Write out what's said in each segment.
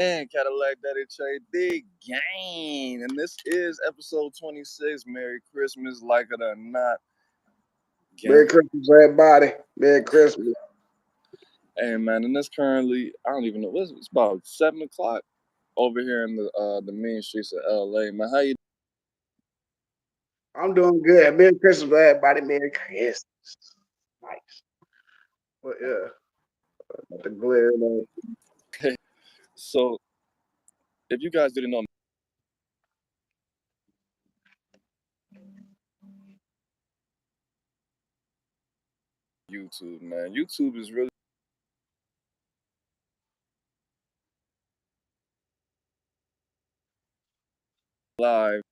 And Cadillac Daddy Trade Big Gang. And this is episode 26. Merry Christmas, like it or not, Merry gang. Christmas, everybody. Merry Christmas. Hey man, and it's currently I don't even know it's about 7 o'clock over here in the main streets of LA. Man, how you I'm doing good. Merry Christmas, everybody. Merry Christmas. Nice. But yeah, got the glare on. so if you guys didn't know YouTube, man, YouTube is really live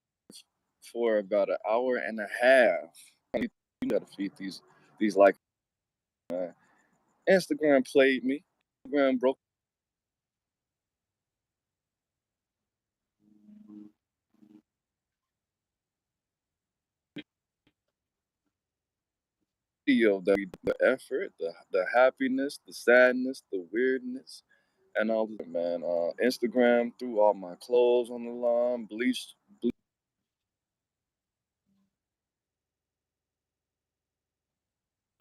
for about an hour and a half. You gotta feed these like Instagram played me. Instagram broke video that we the effort, the happiness, the sadness, the weirdness, and all that, man. Instagram threw all my clothes on the line, bleached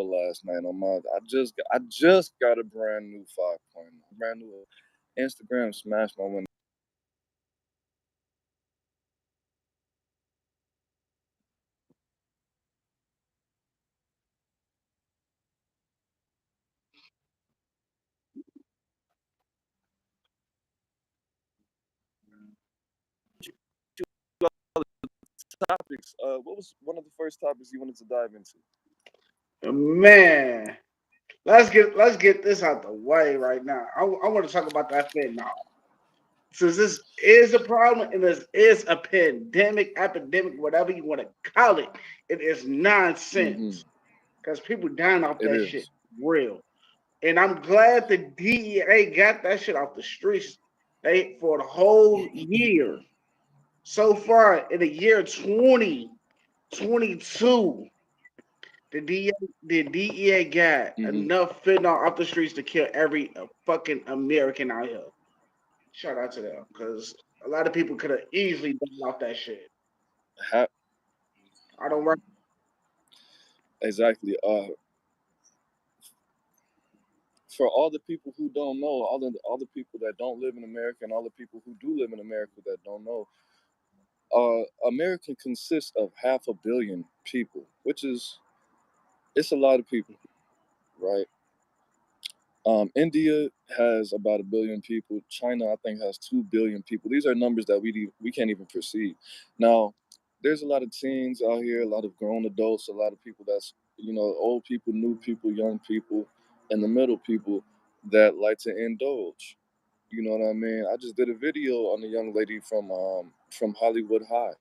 last night on my. I just got a brand new 5.0, brand new. Instagram smashed my window. Topics. What was one of the first topics you wanted to dive into? Man, let's get this out the way right now. I want to talk about that fentanyl. Since this is a problem and this is a pandemic, epidemic, whatever you want to call it, it is Mm-hmm. nonsense. Because people dying off It that shit is. real. And I'm glad the DEA got that shit off the streets. They for the whole year. So far in the year 2022, the DEA got Mm-hmm. enough fentanyl off the streets to kill every fucking American out here. Shout out to them because a lot of people could have easily done off that shit. Ha- I don't work. exactly. For all the people who don't know, all the people that don't live in America, and all the people who do live in America that don't know, America consists of 500 million people, which is it's a lot of people, right? India has about 1 billion people. China, I think, has 2 billion people. These are numbers that we can't even perceive. Now, there's a lot of teens out here, a lot of grown adults, a lot of people that's old people, new people, young people, and the middle people that like to indulge. You know what I mean? I just did a video on a young lady from Hollywood High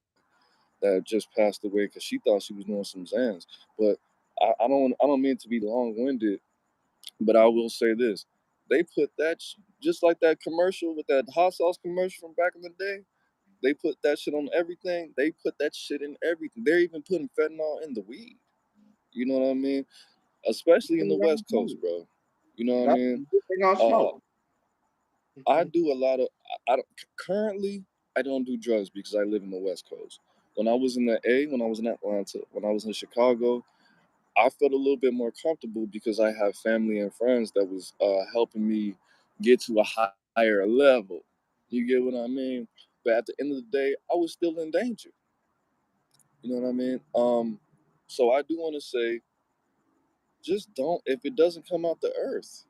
that just passed away because she thought she was doing some Zans. But I don't mean to be long winded, but I will say this: they put that just like that commercial with that hot sauce commercial from back in the day. They put that shit on everything. They put that shit in everything. They're even putting fentanyl in the weed. You know what I mean? Especially in the West Coast, bro. You know what I That's mean? they gonna Uh, smoke. I do a lot of. I don't, currently I don't do drugs because I live in the West Coast. When I was in the A, when I was in Atlanta, when I was in Chicago, I felt a little bit more comfortable because I have family and friends that was helping me get to a higher level. You get what I mean? But at the end of the day, I was still in danger. You know what I mean? So I do want to say, just don't. If it doesn't come out the earth,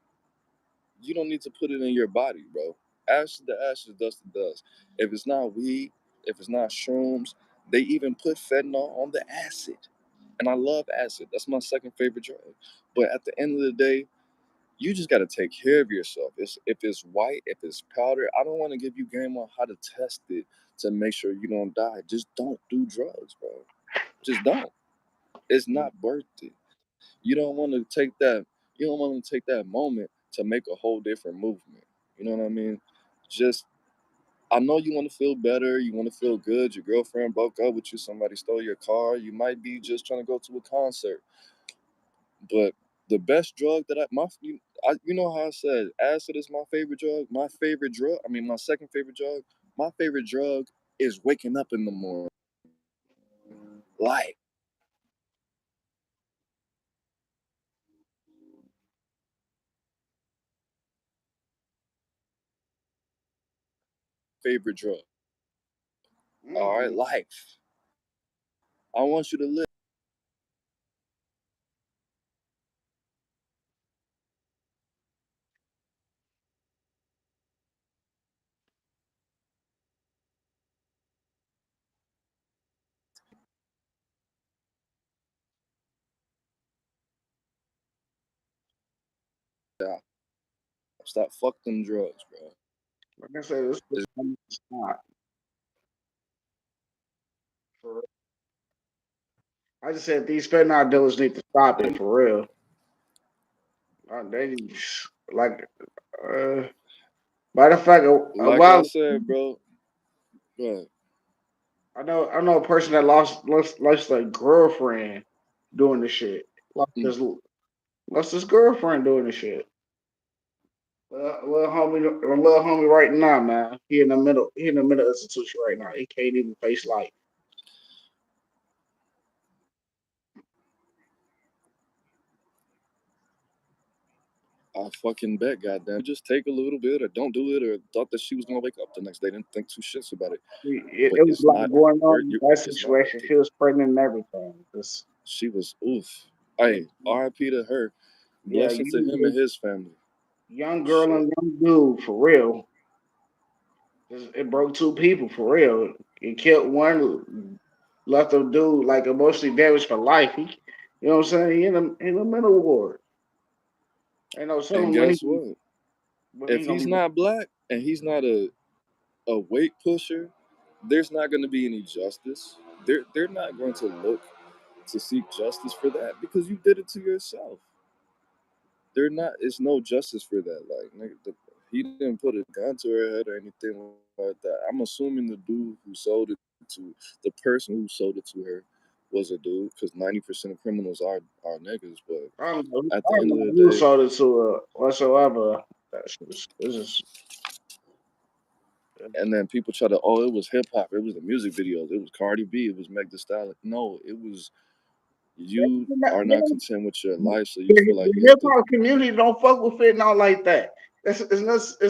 you don't need to put it in your body, bro. Ashes to ashes, dust to dust. If it's not weed, if it's not shrooms, they even put fentanyl on the acid. And I love acid. That's my second favorite drug. But at the end of the day, you just got to take care of yourself. If it's white, if it's powder, I don't want to give you game on how to test it to make sure you don't die. Just don't do drugs, bro. Just don't. It's not worth it. You don't want to take that. You don't want to take that moment to make a whole different movement. You know what I mean? Just I know you want to feel better. You want to feel good. Your girlfriend broke up with you. Somebody stole your car. You might be just trying to go to a concert. But the best drug that You know how I said acid is my favorite drug. My favorite drug. I mean, my second favorite drug. My favorite drug is waking up in the morning. Like favorite drug. All right, Mm-hmm. life. I want you to live. Stop. Fuck them drugs, bro. Like I said, this is It's, not. For real. I just said these fentanyl dealers need to stop it for real. They like uh, matter of fact, a like I while said, bro. Bro, I know a person that lost their girlfriend doing the shit. Lost mm, his lost his girlfriend doing the shit. Little homie right now, man. He in the middle institution right now. He can't even face life. I fucking bet, goddamn. Just take a little bit, or don't do it, or thought that she was gonna wake up the next day. Didn't think two shits about it. But It was it's like not. going on Where in you? that It's not situation. worth it. She was pregnant and everything. Just, She was oof. Hey, R.I.P. to her. yeah, Blessings to him and his family. young girl Shit. and young dude for real. It broke two people for real. It killed one, left a dude like emotionally damaged for life. You know what I'm saying? He in the mental ward. Ain't no And telling guess what? when he If gonna he's be. not black and he's not a weight pusher, there's not going to be any justice. They're not going to look to seek justice for that because you did it to yourself. They're not. It's no justice for that. Like nigga, he didn't put a gun to her head or anything like that. I'm assuming the dude who sold it to the person who sold it to her was a dude because 90% of criminals are niggas. But at I the don't end of know the who day, sold it to her whatsoever. This is and then people try to, oh, it was hip hop, it was the music videos, it was Cardi B, it was Meg Thee Stallion. No, it was you are not content with your life, so you feel like the you hip have to. hop community don't fuck with fentanyl like that. It's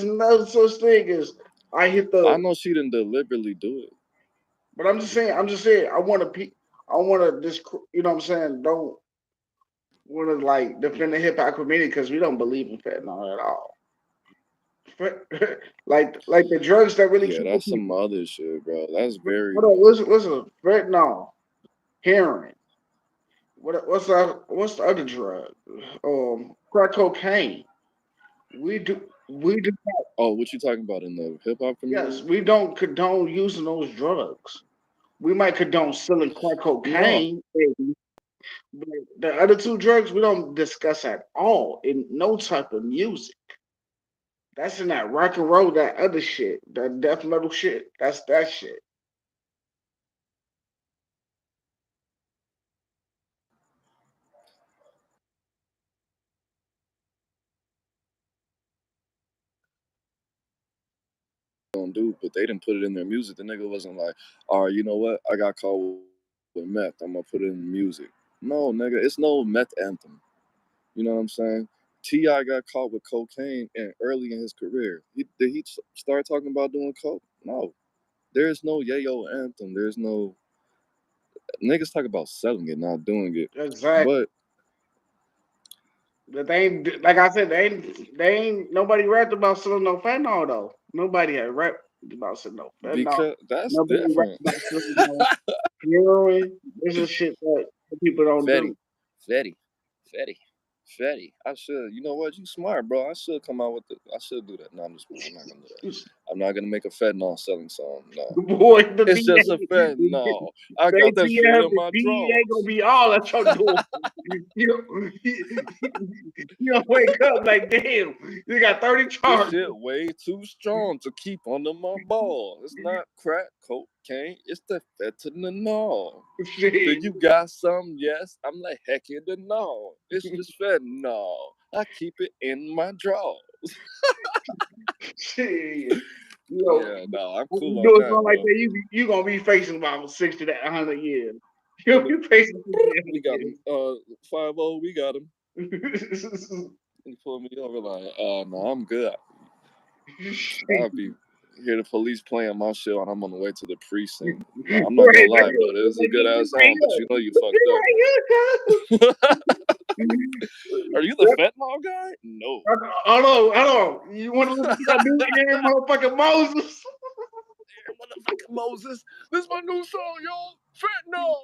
no such thing as I hit I the. know she didn't deliberately do it. But I'm just saying. I want to this. You know what I'm saying? Don't want to like defend the hip hop community because we don't believe in fentanyl at all. Like the drugs that really Yeah, kill that's some people. other shit, bro. That's very What up? Listen. Fentanyl, heroin. What's the other drug? Crack cocaine. We do. Oh, what you talking about in the hip hop Yes, community? we don't condone using those drugs. We might condone selling crack No, cocaine, maybe, but the other two drugs we don't discuss at all in no type of music. That's in that rock and roll, that other shit, that death metal shit. That's that shit. don't do, but they didn't put it in their music. The nigga wasn't like, all right, you know what, I got caught with meth, I'm gonna put it in music. No, nigga, it's no meth anthem. You know what I'm saying? Ti got caught with cocaine and early in his career. Did he start talking about doing coke? No. There's no yayo anthem. There's no niggas talk about selling it, not doing it. Exactly. But But they ain't like I said, they ain't nobody rapped about selling no fentanyl though. Nobody had rapped about selling no fentanyl. because that's Nobody rapped different. about selling no heroin. This is shit that people don't Fetty, do. Fetty, Fetty, Fetty. I should. You know what? You smart, bro. I should come out with the. I should do that. No, I'm just playing. I'm not gonna do that. I'm not gonna make a fentanyl selling song. No, Boy, the it's just a DA, fentanyl. I the got that shit ATF, in the my DEA gonna drawers. be all at your door. You don't wake up like, damn, you got 30 This charges. shit way too strong to keep under my ball. It's not crack cocaine. It's the fentanyl. Do Shit. you got some? Yes. I'm like, heck in the no. It's just fentanyl. I keep it in my drawers. Shit. You know, Yeah, no, I'm when cool you on do that, something like bro. that, you gonna be facing about 60 to 100 years. You'll Look, be facing 60 we got him. 5-0, we got him. He pulled me over like, no, I'm good. 100 I'll be here. The police playing my shit, and I'm on the way to the precinct. No, I'm not gonna Right, lie, bro. This is a good ass right song, but you know you fucked up, here. right? Are you the Yep. fentanyl guy? No. Hold on. You want to listen to that new Aaron motherfucking Moses? Motherfucking Moses. This is my new song, y'all. Fentanyl.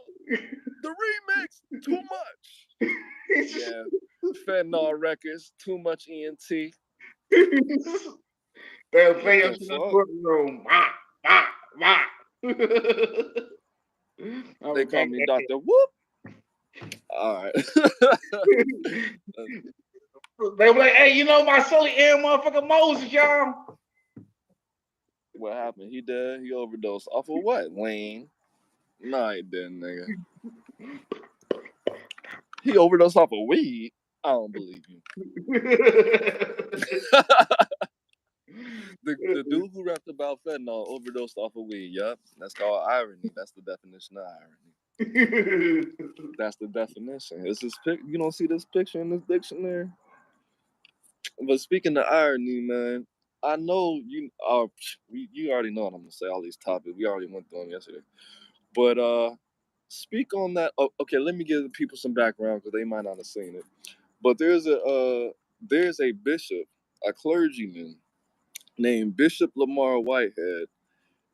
The remix. Too much. Yeah. Fentanyl records. Too much ENT. They'll What play us the in the fuck? courtroom. Wah, wah, wah. I They was call back me that Dr. Whoop. All right. They were like, hey, you know my silly Aaron motherfucking Moses, y'all. What happened? He dead? He overdosed. Off of what? Lane. Nah, he didn't, nigga. He overdosed off of weed. I don't believe you. The dude who rapped about fentanyl overdosed off of weed. Yup. That's called irony. That's the definition of irony. That's the definition. It's this you don't see this picture in this dictionary? But speaking of irony, man, I know you already know what I'm gonna say. All these topics we already went through them yesterday. But speak on that. Oh, okay, let me give the people some background because they might not have seen it. But there's a bishop, a clergyman named Bishop Lamar Whitehead.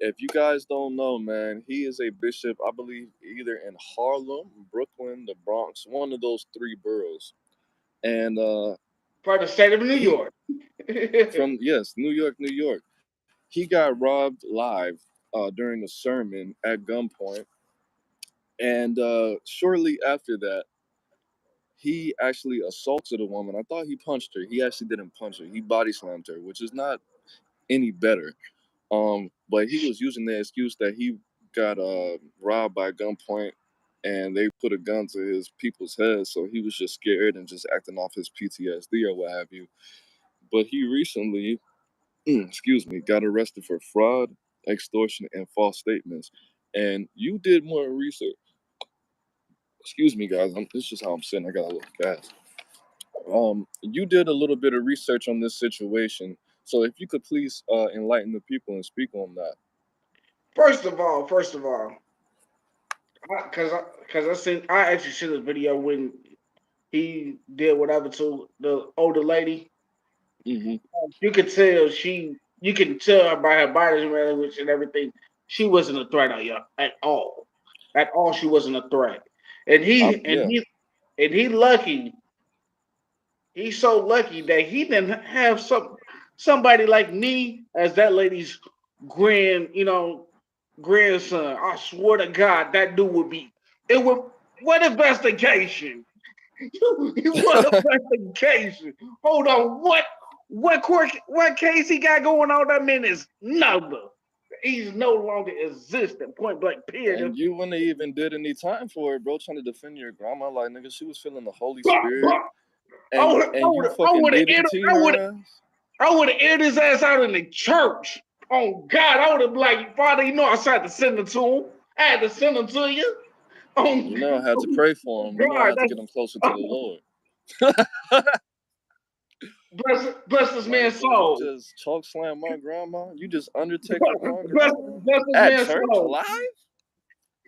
If you guys don't know, man, he is a bishop, I believe, either in Harlem, Brooklyn, the Bronx, one of those three boroughs. And For the state of New he York. from yes, New York, New York. He got robbed live during a sermon at gunpoint, and shortly after that, he actually assaulted a woman. I thought he punched her. He actually didn't punch her. He body slammed her, which is not any better. But he was using the excuse that he got robbed by gunpoint, and they put a gun to his people's heads, so he was just scared and just acting off his PTSD or what have you. But he recently, excuse me, got arrested for fraud, extortion, and false statements. And you did more research. Excuse me, guys. This is how I'm sitting. I got a little gas. You did a little bit of research on this situation. So if you could please enlighten the people and speak on that. First of all, I actually seen this video when he did whatever to the older lady. Hmm. You could tell you can tell by her body language and everything, she wasn't a threat at all. At all, she wasn't a threat. And he and Yeah, he and he lucky. He's so lucky that he didn't have somebody like me as that lady's grandson. I swear to God, that dude would be. It would. What investigation? What investigation? Hold on. What case he got going on? That man is number. He's no longer existent. Point blank. and Period. you wouldn't have even did any time for it, bro. Trying to defend your grandma, like nigga, she was feeling the Holy Bah, Spirit, bah. I would and you I fucking would have DDT her ass. I would have aired his ass out in the church. Oh God, I would have been like, Father, you know I tried to send it to him. I had to send him to you. Oh, You know I had to pray for oh him. You know I God, had to get him closer to the that's Lord. bless this Like, man's bro, you soul. just choke slam my grandma. You just undertaker my Bless, grandma bless this at man's church soul. live.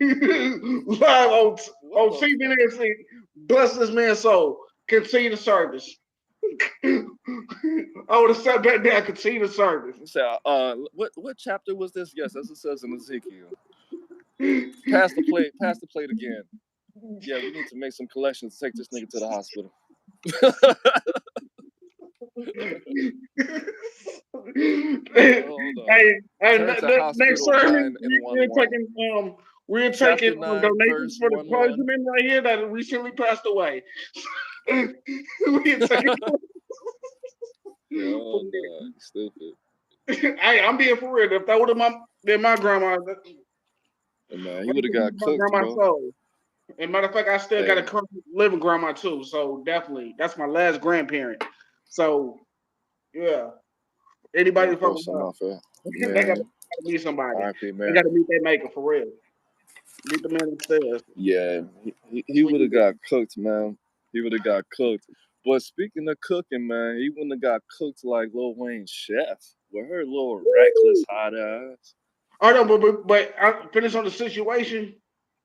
Live What on the TV fuck? and see, bless this man's soul. Continue the service. I would have sat back there, continue the service. You say, what chapter was this? Yes, as it says in Ezekiel. Pass the plate. Pass the plate again. Yeah, we need to make some collections to take this nigga to the hospital. Hold on. Hey, Turn to next hospital sermon, we're 911. taking we're taking Chapter 9, donations verse for the 11. clergyman right here that recently passed away. We're taking. Oh no, you stupid. Hey, I'm being for real. If that would have been my grandma, Man, he would have got my cooked, grandma's bro. soul. And matter of fact, I still got a Hey, current living grandma too. So definitely, that's my last grandparent. So yeah, anybody of fuck course, with I'm her, not fair. they got to Man, meet somebody. R.I.P. They got man. to meet their maker for real. Meet the man upstairs. Yeah, That's he what would you have do. got cooked, man. He would have got cooked. But speaking of cooking, man, he wouldn't have got cooked like Lil Wayne's chef with her little reckless hot ass. Oh no, but I finish on the situation.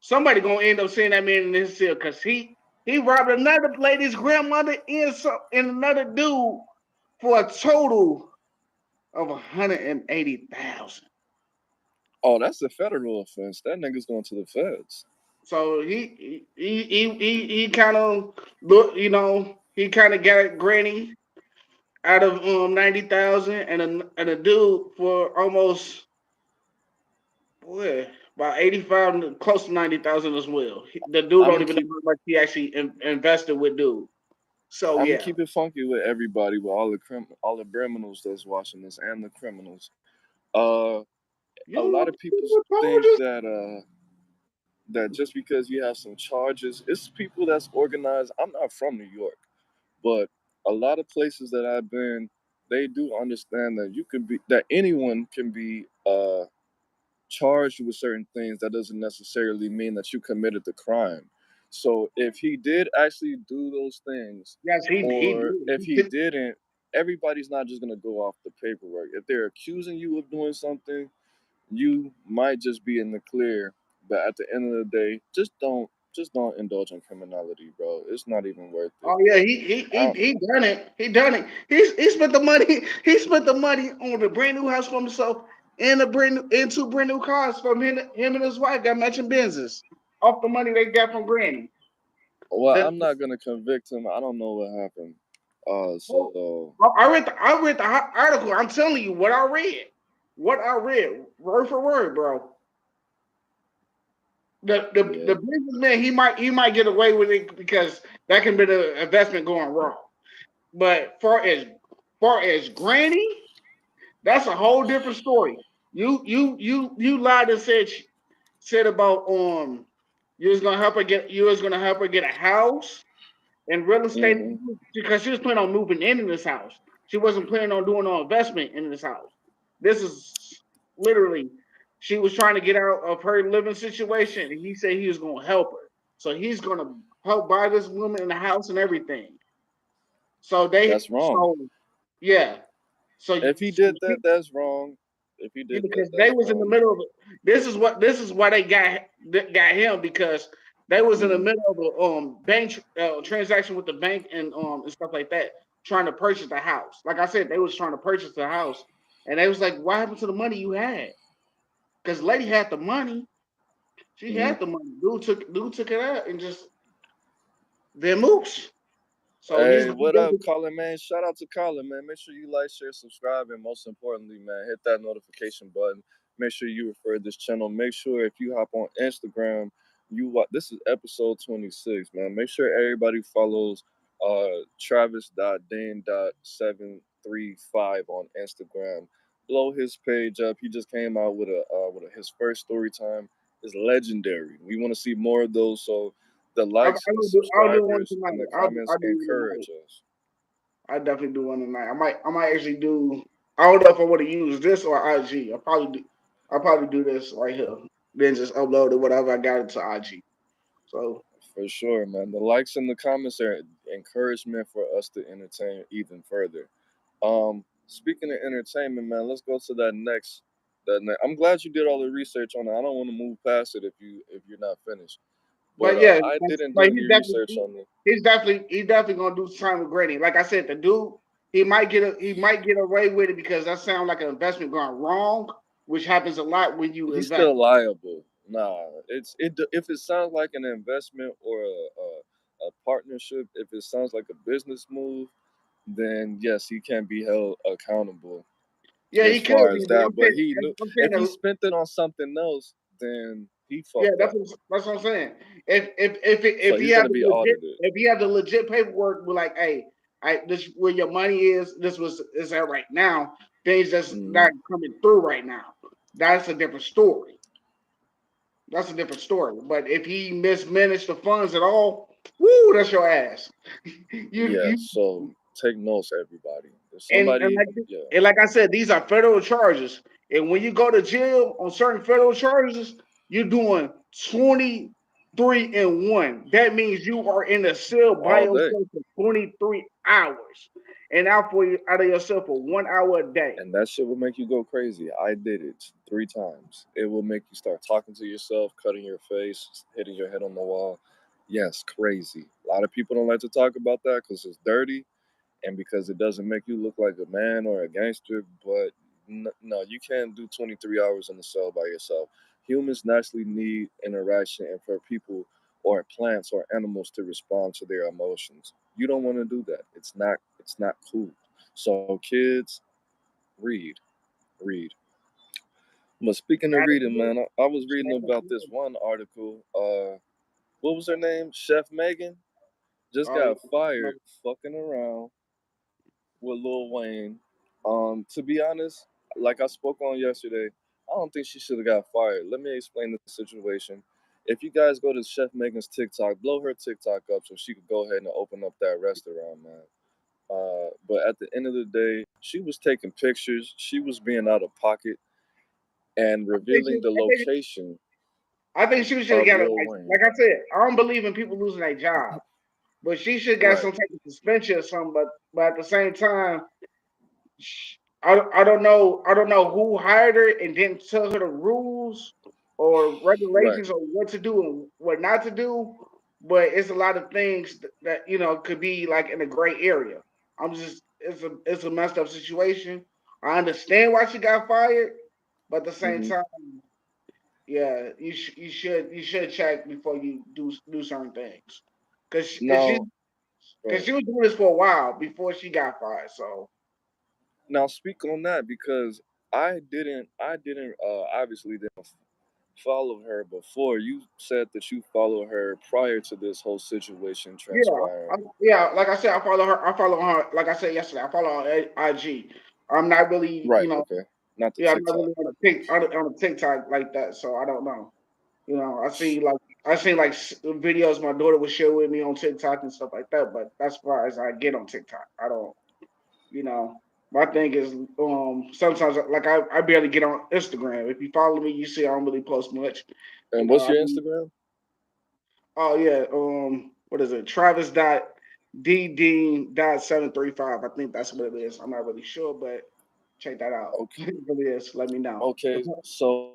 Somebody gonna end up seeing that man in his cell because he robbed another lady's grandmother and another dude for a total of 180,000. Oh, that's a federal offense. That nigga's going to the feds. So he kind of look, he kind of got Granny out of 90,000 and a dude for almost boy about 85 close to 90,000 as well. The dude I'm don't gonna even know keep how much he actually invested with dude. So I'm gonna yeah, keep it funky with everybody, with all the criminals that's watching this and the criminals. Uh, you a don't lot know of people what think charges. that just because you have some charges, it's people that's organized. I'm not from New York, but a lot of places that I've been, they do understand that you can be that anyone can be charged with certain things. That doesn't necessarily mean that you committed the crime. So if he did actually do those things, Yes, he or did. if he didn't, everybody's not just gonna go off the paperwork. If they're accusing you of doing something, you might just be in the clear. But at the end of the day, just don't indulge in criminality, bro. It's not even worth it. Oh yeah, he done it. He done it. He spent the money. He spent the money on a brand new house for himself and two brand new cars from him and his wife got matching Benzes off the money they got from Granny. Well, The, I'm not gonna convict him. I don't know what happened. oh, So I read the article. I'm telling you what I read. What I read, word for word, bro. The yeah, businessman he might get away with it because that can be the investment going wrong. But far as Granny, that's a whole different story. You lied and said about you was gonna help her get a house and real estate hmm because she was planning on moving in this house. She wasn't planning on doing no investment in this house. This is literally she was trying to get out of her living situation, and he said he was gonna help her. So he's gonna help buy this woman in the house and everything. that's wrong. So yeah. So, If he did that, that's wrong. If he did that, because they that's was in the wrong. middle of it. This is why they got him because they was in the Mm. middle of a bank transaction with the bank and stuff like that, trying to purchase the house. Like I said, they was trying to purchase the house, and they was like, "What happened to the money you had?" Because lady had the money, she Mm. had the money. Dude took it out and just vamoose. So he's Hey, gonna what get up, it. Colin, man? Shout out to Colin, man. Make sure you like, share, subscribe, and most importantly, man, hit that notification button. Make sure you refer this channel. Make sure if you hop on Instagram, this is episode 26, man. Make sure everybody follows Travis.Dane.735 on Instagram. Blow his page up. He just came out with his first story time. Is legendary. We want to see more of those. So the likes and the I'll do one subscribers and tonight. the I'll comments do one tonight. encourage us. I definitely do one tonight. I might actually do. I don't know if I want to use this or IG. I'll probably do this right here. Then just upload it whatever I got it to IG. So For sure, man. The likes and the comments are encouragement for us to entertain even further. Speaking of entertainment, man, let's go to I'm glad you did all the research on it. I don't want to move past it if you're not finished. But but yeah, I didn't do but any research on it. he's definitely gonna do time with Grady. Like I said, the dude he might get away with it because that sounds like an investment gone wrong, which happens a lot when you He's invest. still liable. Nah, if it sounds like an investment or a partnership, if it sounds like a business move, then yes, he can be held accountable Yeah, as he could far be, as but that. But he knew I'm saying if he that. spent it on something else, then he Yeah, fucked that's up. what I'm saying. If So he he's have gonna the be legit audited. if he have the legit paperwork, we're like, hey, this where your money is. This was is that right now. Things just Hmm not coming through right now. That's a different story. That's a different story. But if he mismanaged the funds at all, woo, that's your ass. Yeah, You so take notes, everybody. If and somebody, like yeah, and like I said, these are federal charges. And when you go to jail on certain federal charges, you're doing 23 and 1. That means you are in the cell by all day. yourself for 23 hours. And out for you out of yourself for 1 hour a day. And that shit will make you go crazy. I did it 3 times. It will make you start talking to yourself, cutting your face, hitting your head on the wall. Yes, crazy. A lot of people don't like to talk about that because it's dirty and because it doesn't make you look like a man or a gangster. But no, you can't do 23 hours in the cell by yourself. Humans naturally need interaction and for people or plants or animals to respond to their emotions. You don't want to do that. It's not cool. So kids, read, read. But speaking of reading, man, I was reading about this one article. What was her name? Chef Megan just Oh, got yeah. fired fucking around with Lil Wayne. To be honest, like I spoke on yesterday, I don't think she should have got fired. Let me explain the situation. If you guys go to Chef Megan's TikTok, blow her TikTok up so she could go ahead and open up that restaurant, man. But at the end of the day, she was taking pictures. She was being out of pocket and I think revealing she, the I think location I think she should have of got it. Lil Like Wayne. I said, I don't believe in people losing their job, but she should have got Right, some type of suspension or something. But at the same time, I don't know who hired her and didn't tell her the rules or right. regulations or what to do and what not to do. But it's a lot of things that could be like in a gray area. It's a messed up situation. I understand why she got fired, but at the same Hmm. time, yeah, you should check before you do certain things, cause she, cause she Now, cause right. she was doing this for a while before she got fired. So Now speak on that because I didn't obviously didn't follow her before. You said that you followed her prior to this whole situation yeah, transpiring. yeah. Like I said, I follow her. I follow her. Like I said yesterday, I follow her on IG. I'm not really, Right, okay. Not the yeah, I'm not TikTok. really on a TikTok like that. So I don't know. I see like videos my daughter would share with me on TikTok and stuff like that. But that's far as I get on TikTok. I don't. You know, my thing is sometimes like I barely get on Instagram. If you follow me, you see I don't really post much. And what's I your mean, Instagram? oh yeah, what is it? Travis dot D Dean dot 735. I think that's what it is. I'm not really sure, but check that out. Okay, If it is, let me know. okay. So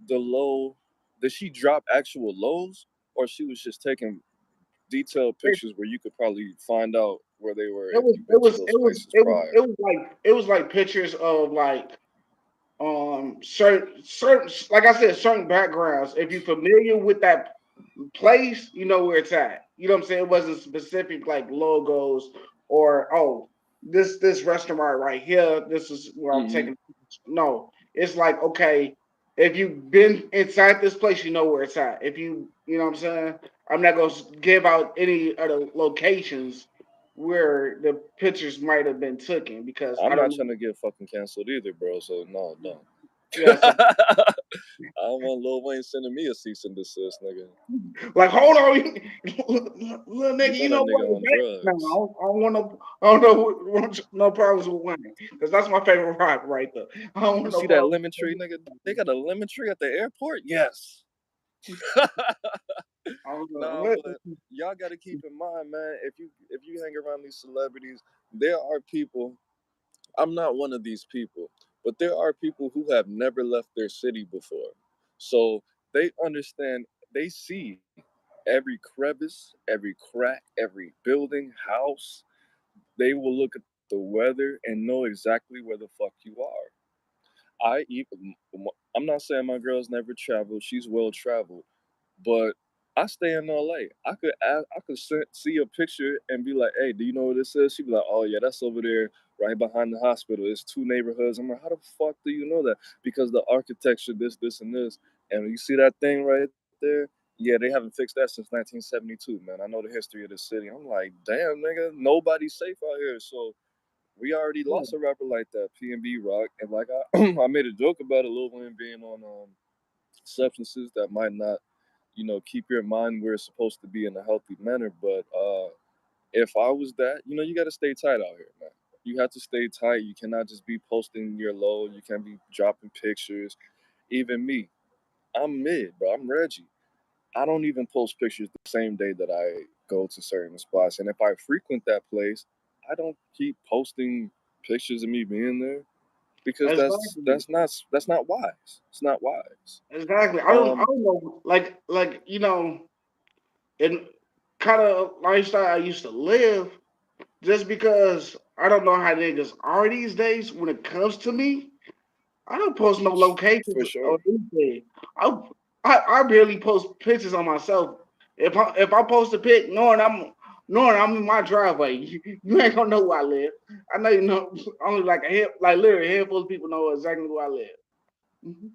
the low, did she drop actual lows or she was just taking detailed It, pictures where you could probably find out where they were it if was you've it been to was those it was places it was prior? it was like pictures of like certain like I said, certain backgrounds. If you're familiar with that place, you know where it's at. You know what I'm saying? It wasn't specific like logos or this restaurant right here. This is where I'm Hmm. taking. No, it's like okay, if you've been inside this place, you know where it's at. If you know what I'm saying. I'm not gonna give out any other locations where the pictures might have been taken because I I'm don't not know. trying to get fucking canceled either, bro. So no, don't. Yeah, so I don't want Lil Wayne sending me a cease and desist, nigga. like, hold on, little You nigga, know you that know nigga what? on No, drugs. I don't want no, I don't know, no problems with Wayne because that's my favorite rock right there. I don't You want no see that problems. lemon tree, nigga? They got a lemon tree at the airport? Yes. I don't Nah, know. but y'all got to keep in mind, man. If you hang around these celebrities, there are people. I'm not one of these people, but there are people who have never left their city before, so they understand. They see every crevice, every crack, every building, house. They will look at the weather and know exactly where the fuck you are. I even I'm not saying my girl's never traveled. She's well traveled, but I stay in LA. See a picture and be like, "Hey, do you know what this is?" She'd be like, "Oh yeah, that's over there, right behind the hospital. It's two neighborhoods." I'm like, "How the fuck do you know that?" Because the architecture, this, and this, and you see that thing right there. Yeah, they haven't fixed that since 1972, man. I know the history of the city. I'm like, damn, nigga, nobody's safe out here. So we already Yeah, lost a rapper like that, P&B Rock, and like I, I made a joke about it, Lil Wayne being on substances that might not, keep your mind where it's supposed to be in a healthy manner. But if I was that, you got to stay tight out here, man. You have to stay tight. You cannot just be posting your low. You can't be dropping pictures. Even me, I'm mid, bro. I'm Reggie. I don't even post pictures the same day that I go to certain spots. And if I frequent that place, I don't keep posting pictures of me being there because Exactly. that's not wise. It's not wise. Exactly. I Um, don't know. Like and kind of lifestyle I used to live. Just because I don't know how niggas are these days when it comes to me, I don't post no for locations sure. or anything. I I barely post pictures on myself. If I post a pic knowing I'm in my driveway, you ain't gonna know where I live. I know you know only like like literally a handful of people know exactly where I live. Mhm.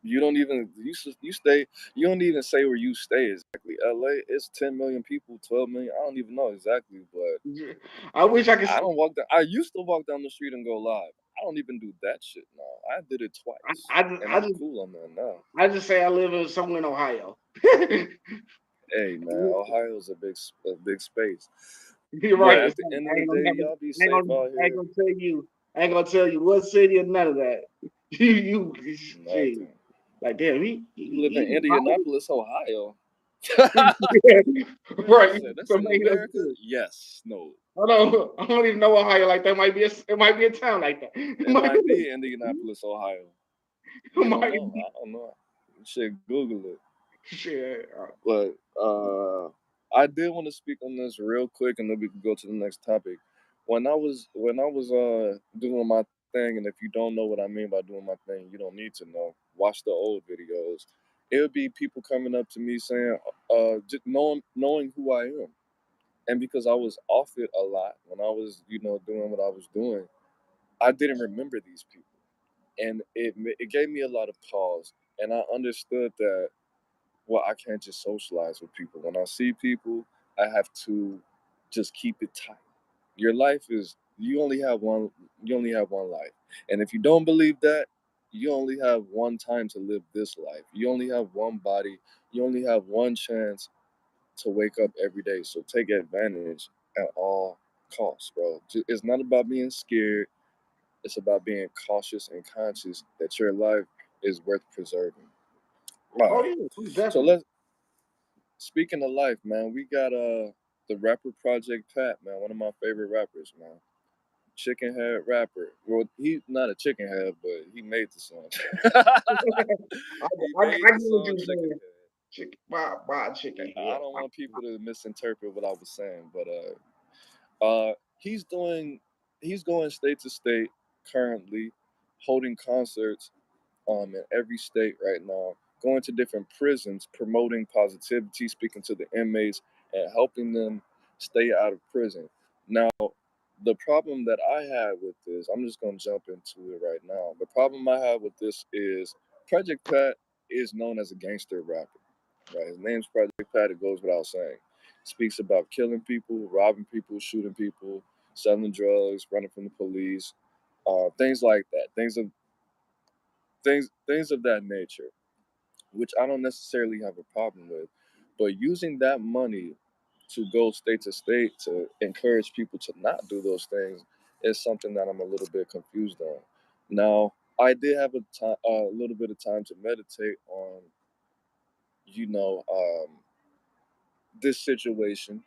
You don't even you stay. You don't even say where you stay exactly. LA, it's 10 million people, 12 million. I don't even know exactly, but Yeah. I wish I could. I don't walk down. I used to walk down the street and go live. I don't even do that shit now. I did it twice, I, just, and I I'm just cool on that now. I just say I live in somewhere in Ohio. Hey man, Ohio's a big space. You're But right. at It's the like, end of the day, y'all be I ain't safe gonna, out I ain't here. gonna tell you, I ain't gonna tell you what city or none of that. You shit. Nothing. Like damn, You live in he Indianapolis, Ohio. You right. said that's So in maybe that's America? good. Yes. No. I don't even know Ohio like that. It might be a town like that. It might be Indianapolis, Ohio. It We don't might know. be I don't know. You should Google it. shit. But I did want to speak on this real quick, and then we can go to the next topic. When I was doing my thing, and if you don't know what I mean by doing my thing, you don't need to know. Watch the old videos. It would be people coming up to me saying, just knowing who I am, and because I was off it a lot when I was, doing what I was doing, I didn't remember these people, and it gave me a lot of pause, and I understood that well, I can't just socialize with people. When I see people, I have to just keep it tight. Your life is you only have one life. And if you don't believe that, you only have one time to live this life. You only have one body. You only have one chance to wake up every day. So take advantage at all costs, bro. It's not about being scared. It's about being cautious and conscious that your life is worth preserving. All Oh right. yeah, So definitely. speaking of life, man, we got the rapper Project Pat, man, one of my favorite rappers, man. Chicken Head rapper. Well, he's not a chicken head, but he made the song. He I made get the what song you're Chicken saying. Head. Chicken, my chicken I head. don't want people to misinterpret what I was saying, but he's doing he's going state to state currently, holding concerts in every state right now, going to different prisons, promoting positivity, speaking to the inmates, and helping them stay out of prison. Now, the problem that I have with this, I'm just going to jump into it right now. The problem I have with this is Project Pat is known as a gangster rapper. Right? His name's Project Pat, it goes without saying. Speaks about killing people, robbing people, shooting people, selling drugs, running from the police, things like that. Things of that nature, which I don't necessarily have a problem with. But using that money to go state to state to encourage people to not do those things is something that I'm a little bit confused on. Now, I did have a little bit of time to meditate on, you know, this situation,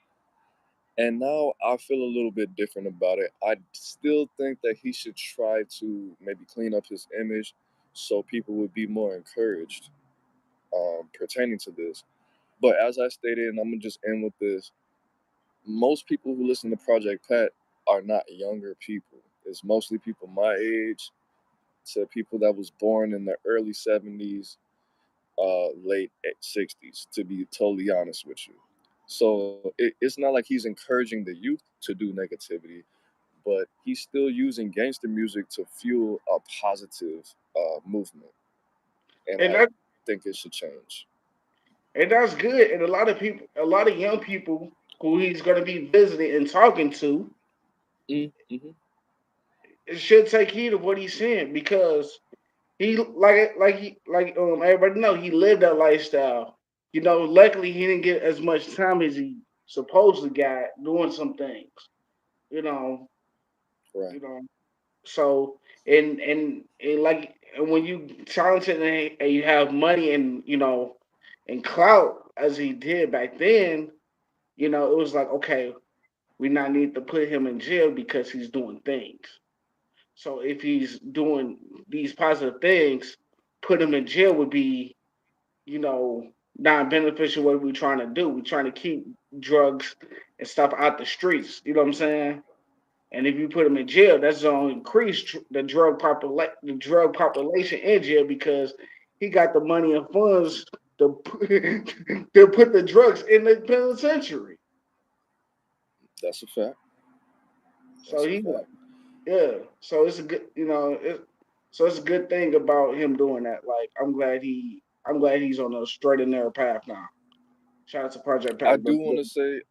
and now I feel a little bit different about it. I still think that he should try to maybe clean up his image so people would be more encouraged pertaining to this. But as I stated, and I'm gonna just end with this: most people who listen to Project Pat are not younger people. It's mostly people my age to people that was born in the early '70s, late '60s. To be totally honest with you, so it's not like he's encouraging the youth to do negativity, but he's still using gangster music to fuel a positive movement, and And I that think it should change. and that's good. And a lot of people, a lot of young people who he's going to be visiting and talking to, Mm-hmm. should take heed of what he's saying because he everybody know he lived that lifestyle. You know, luckily he didn't get as much time as he supposedly got doing some things. You know, you Right. know. So and when you talented and you have money and and clout as he did back then, it was like okay, we not need to put him in jail because he's doing things. So if he's doing these positive things, put him in jail would be, you know, not beneficial. What we're trying to do, we're trying to keep drugs and stuff out the streets. You know what I'm saying? And if you put him in jail, that's going to increase the drug population in jail because he got the money and funds to to put the drugs in the penitentiary. That's a fact. So That's a he, fact. yeah. So it's a good, so it's a good thing about him doing that. Like I'm glad he's on a straight and narrow path now. Shout out to Project I Pat. But do want to say,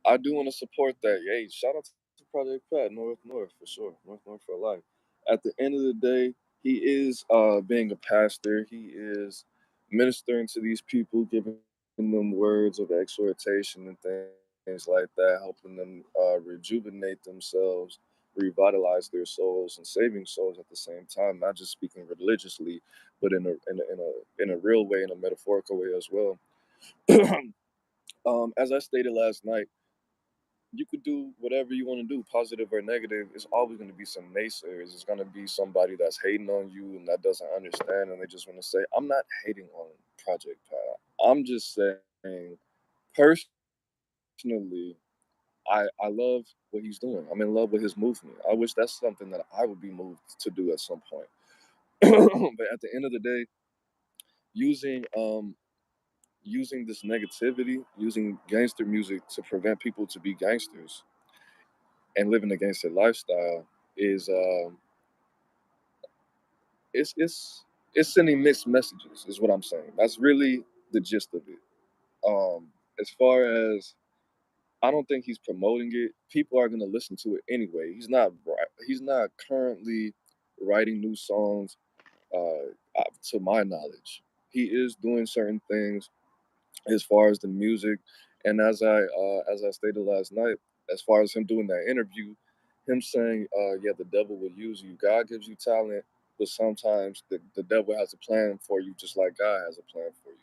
I do want to support that. Hey, shout out to Project Pat, North for sure, North for life. At the end of the day, he is being a pastor. He is ministering to these people, giving them words of exhortation and things like that, helping them rejuvenate themselves, revitalize their souls, and saving souls at the same time. Not just speaking religiously, but in a real way, in a metaphorical way as well. As I stated last night, you could do whatever you want to do, positive or negative. It's always going to be some naysayers. It's going to be somebody that's hating on you and that doesn't understand, and they just want to say, "I'm not hating on Project Pat. I'm just saying, personally, I love what he's doing. I'm in love with his movement. I wish that's something that I would be moved to do at some point." But at the end of the day, using using this negativity, using gangster music to prevent people to be gangsters and living a gangster lifestyle is it's sending mixed messages is what I'm saying. That's really the gist of it. As far as I don't think he's promoting it. People are gonna listen to it anyway. He's not currently writing new songs, to my knowledge. He is doing certain things as far as the music, and as I stated last night, as far as him doing that interview, him saying, "Yeah, the devil will use you. God gives you talent, but sometimes the devil has a plan for you, just like God has a plan for you."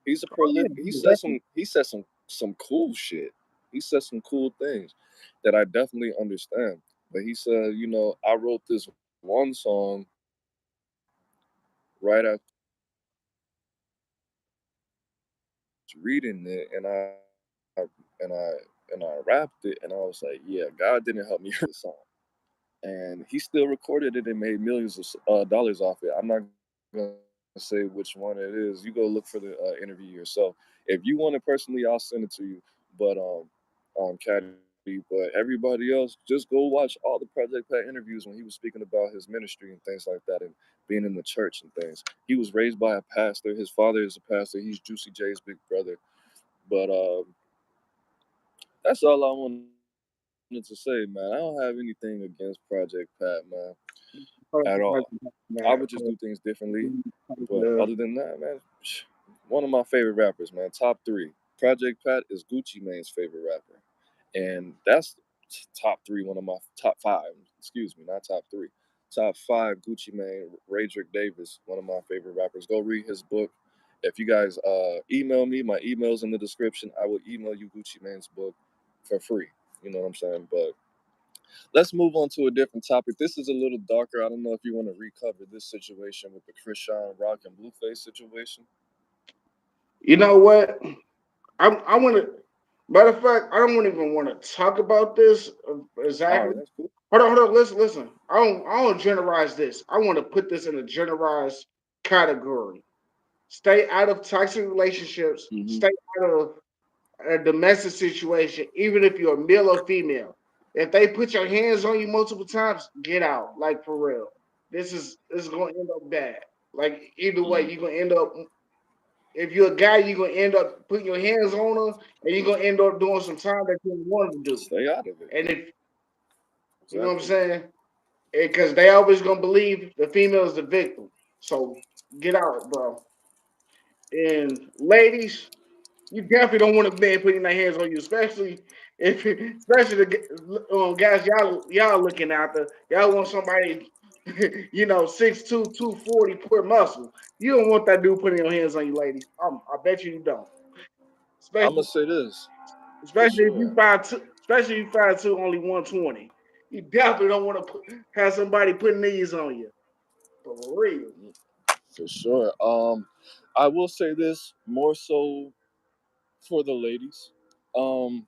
He's a oh yeah, prolific. exactly. He said some cool shit. He said some cool things that I definitely understand. But he said, I wrote this one song right after I was reading it, and I rapped it, and I was like, yeah, God didn't help me write this song. And he still recorded it and made millions of dollars off it. I'm not gonna say which one it is. You go look for the interview yourself. If you want it personally, I'll send it to you. But Caddy, but everybody else, just go watch all the Project Pat interviews when he was speaking about his ministry and things like that, and being in the church and things. He was raised by a pastor. His father is a pastor. He's Juicy J's big brother. But that's all I wanted to say, man. I don't have anything against Project Pat, man, at all. I would just do Yeah, things differently. But other yeah. than that, man, one of my favorite rappers, man, top three. Project Pat is Gucci Mane's favorite rapper, and that's top three. One of my top five. Excuse me, not top three. Top five. Gucci Mane, Raydrick Davis, one of my favorite rappers. Go read his book. If you guys email me, my email's in the description. I will email you Gucci Mane's book for free. You know what I'm saying? But let's move on to a different topic. This is a little darker. I don't know if you want to recover this situation with the Krishan Rock and Blueface situation. You know what? I want to. Matter of fact, I don't even want to talk about this All exactly. right, that's cool. Hold on. Listen. I don't generalize this. I want to put this in a generalized category. Stay out of toxic relationships. Stay Hmm. out of a domestic situation, even if you're male or female. If they put your hands on you multiple times, get out. Like for real. This is gonna end up bad. Like either way, you're gonna end up. If you're a guy, you're gonna end up putting your hands on her, and you're gonna end up doing some time that you didn't want to do. Stay out of it. And if you know what I'm Exactly. saying, because they always gonna believe the female is the victim. So get out, bro. And ladies, you definitely don't want a man putting their hands on you, especially the guys y'all looking after. Y'all want somebody, 6'2", 240, pure muscle. You don't want that dude putting your hands on you, ladies. I bet you don't. I'm gonna Especially say this for especially if you sure, 5'2", especially if you 5'2", only 120. You definitely don't want to have somebody putting knees on you. For real. for sure. I will say this more so for the ladies. Um,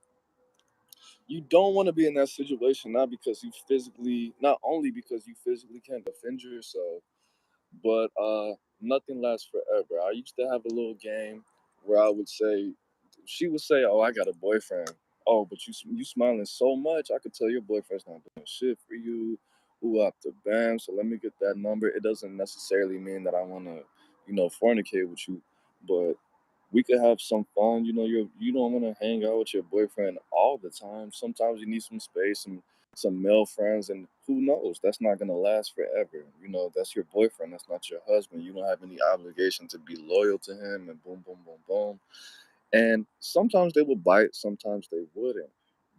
you don't want to be in that situation, not only because you physically can't defend yourself, but nothing lasts forever. I used to have a little game where she would say, "Oh, I got a boyfriend." Oh, but you smiling so much, I could tell your boyfriend's not doing shit for you. Who up the bam? So let me get that number. It doesn't necessarily mean that I want to, fornicate with you, but we could have some fun. You don't want to hang out with your boyfriend all the time. Sometimes you need some space, some male friends, and who knows? That's not gonna last forever. That's your boyfriend. That's not your husband. You don't have any obligation to be loyal to him. And boom, boom, boom, boom. And sometimes they would bite, sometimes they wouldn't.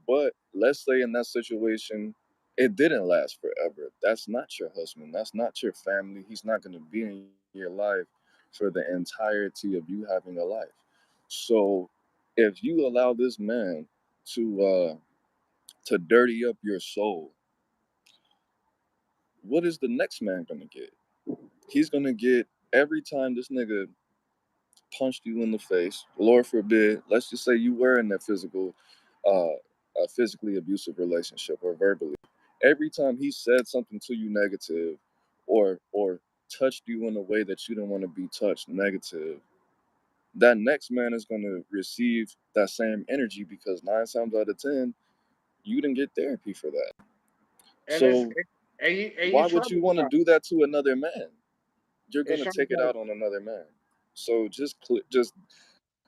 But let's say in that situation, it didn't last forever. That's not your husband. That's not your family. He's not going to be in your life for the entirety of you having a life. So if you allow this man to dirty up your soul, what is the next man going to get? He's going to get every time this nigga punched you in the face, Lord forbid, let's just say you were in that a physically abusive relationship or verbally. Every time he said something to you negative, or touched you in a way that you didn't want to be touched negative, that next man is going to receive that same energy because 9 times out of 10, you didn't get therapy for that. And it's So and you why would you want to traumatized. do that to another man? You're going It's to take it traumatized. out on another man. So just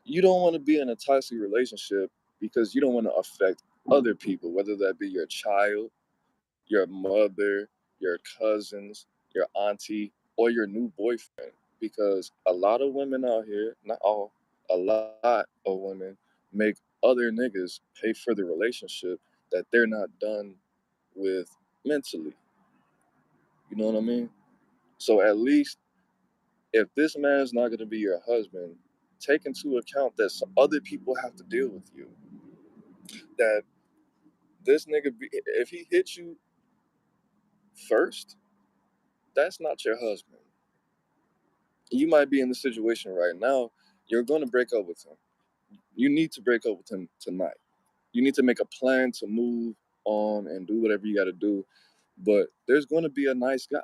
you don't want to be in a toxic relationship because you don't want to affect other people, whether that be your child, your mother, your cousins, your auntie, or your new boyfriend. Because a lot of women out here, not all, a lot of women make other niggas pay for the relationship that they're not done with mentally. You know what I mean? So at least if this man's not going to be your husband, take into account that some other people have to deal with you. That if he hits you first, that's not your husband. You might be in the situation right now. You're going to break up with him. You need to break up with him tonight. You need to make a plan to move on and do whatever you got to do. But there's going to be a nice guy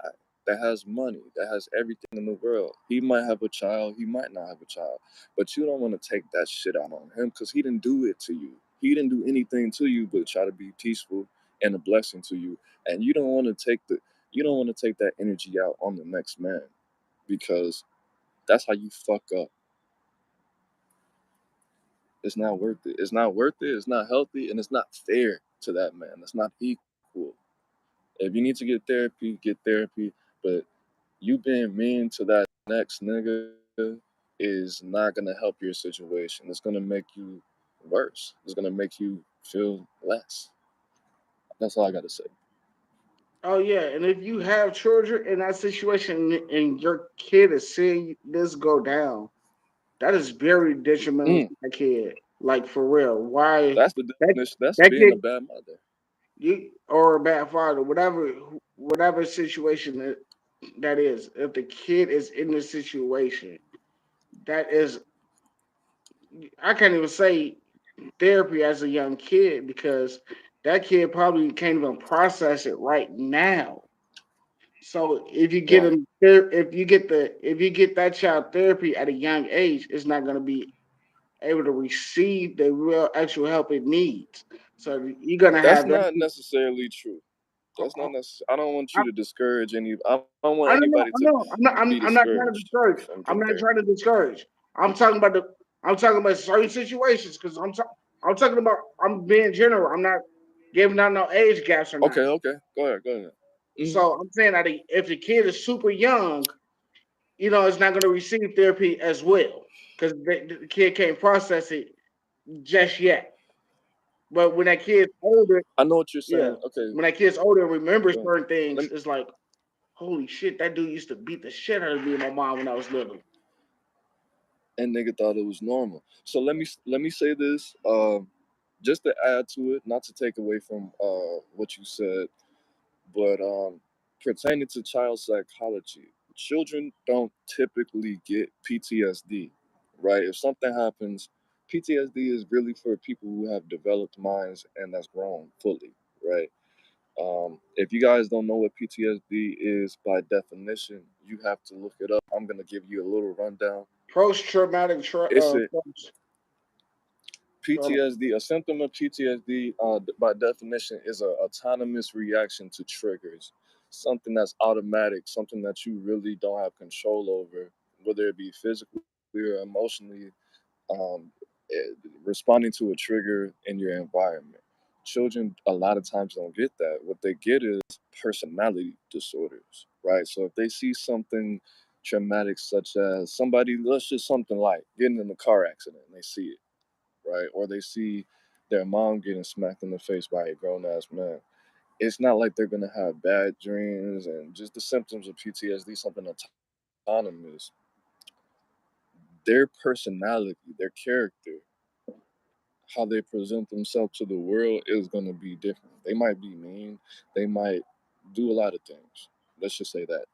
that has money, that has everything in the world. He might have a child, he might not have a child. But you don't want to take that shit out on him because he didn't do it to you. He didn't do anything to you but try to be peaceful and a blessing to you. And you don't want to take that energy out on the next man because that's how you fuck up. It's not worth it. It's not worth it. It's not healthy, and it's not fair to that man. It's not equal. If you need to get therapy, get therapy. But you being mean to that next nigga is not gonna help your situation. It's gonna make you worse. It's gonna make you feel less. That's all I gotta say. Oh yeah, and if you have children in that situation and your kid is seeing this go down, that is very detrimental to that kid. Like for real. Why That's the that definition. That's that being kid a bad mother. you or a bad father, whatever situation that is. If the kid is in the situation, that is I can't even say therapy as a young kid because that kid probably can't even process it right now. So if you get Right. them, if you get that child therapy at a young age, it's not going to be able to receive the real actual help it needs. So you're going to That's have that. not necessarily true. That's not necessary. I don't want I, you to discourage any. I don't want I anybody don't know. to I know. be I'm not trying discouraged to discourage. from I'm getting not therapy. trying to discourage. I'm talking about the. I'm talking about certain situations because I'm talking about. I'm being general. I'm not giving out no age gaps or Okay, not. okay. Go ahead, go ahead. Hmm. So I'm saying that if the kid is super young it's not going to receive therapy as well because the kid can't process it just yet. But when that kid's older, I know what you're yeah, saying. Okay, when that kid's older and remembers go ahead. certain things, Let me, it's like, holy shit, that dude used to beat the shit out of me and my mom when I was little. and nigga thought it was normal. So let me say this, just to add to it, not to take away from what you said, but pertaining to child psychology, children don't typically get PTSD, right? If something happens, PTSD is really for people who have developed minds and that's grown fully, right? If you guys don't know what PTSD is by definition, you have to look it up. I'm gonna give you a little rundown. Post traumatic It's a stress. PTSD. A symptom of PTSD, by definition, is a autonomous reaction to triggers. Something that's automatic, something that you really don't have control over, whether it be physically or emotionally, um, responding to a trigger in your environment. Children a lot of times don't get that. What they get is personality disorders, right? So if they see something traumatic, such as somebody, let's just something like getting in a car accident, and they see it, right? Or they see their mom getting smacked in the face by a grown ass man. It's not like they're gonna have bad dreams and just the symptoms of PTSD, something autonomous. Their personality, their character, how they present themselves to the world is gonna be different. They might be mean, they might do a lot of things. Let's just say that.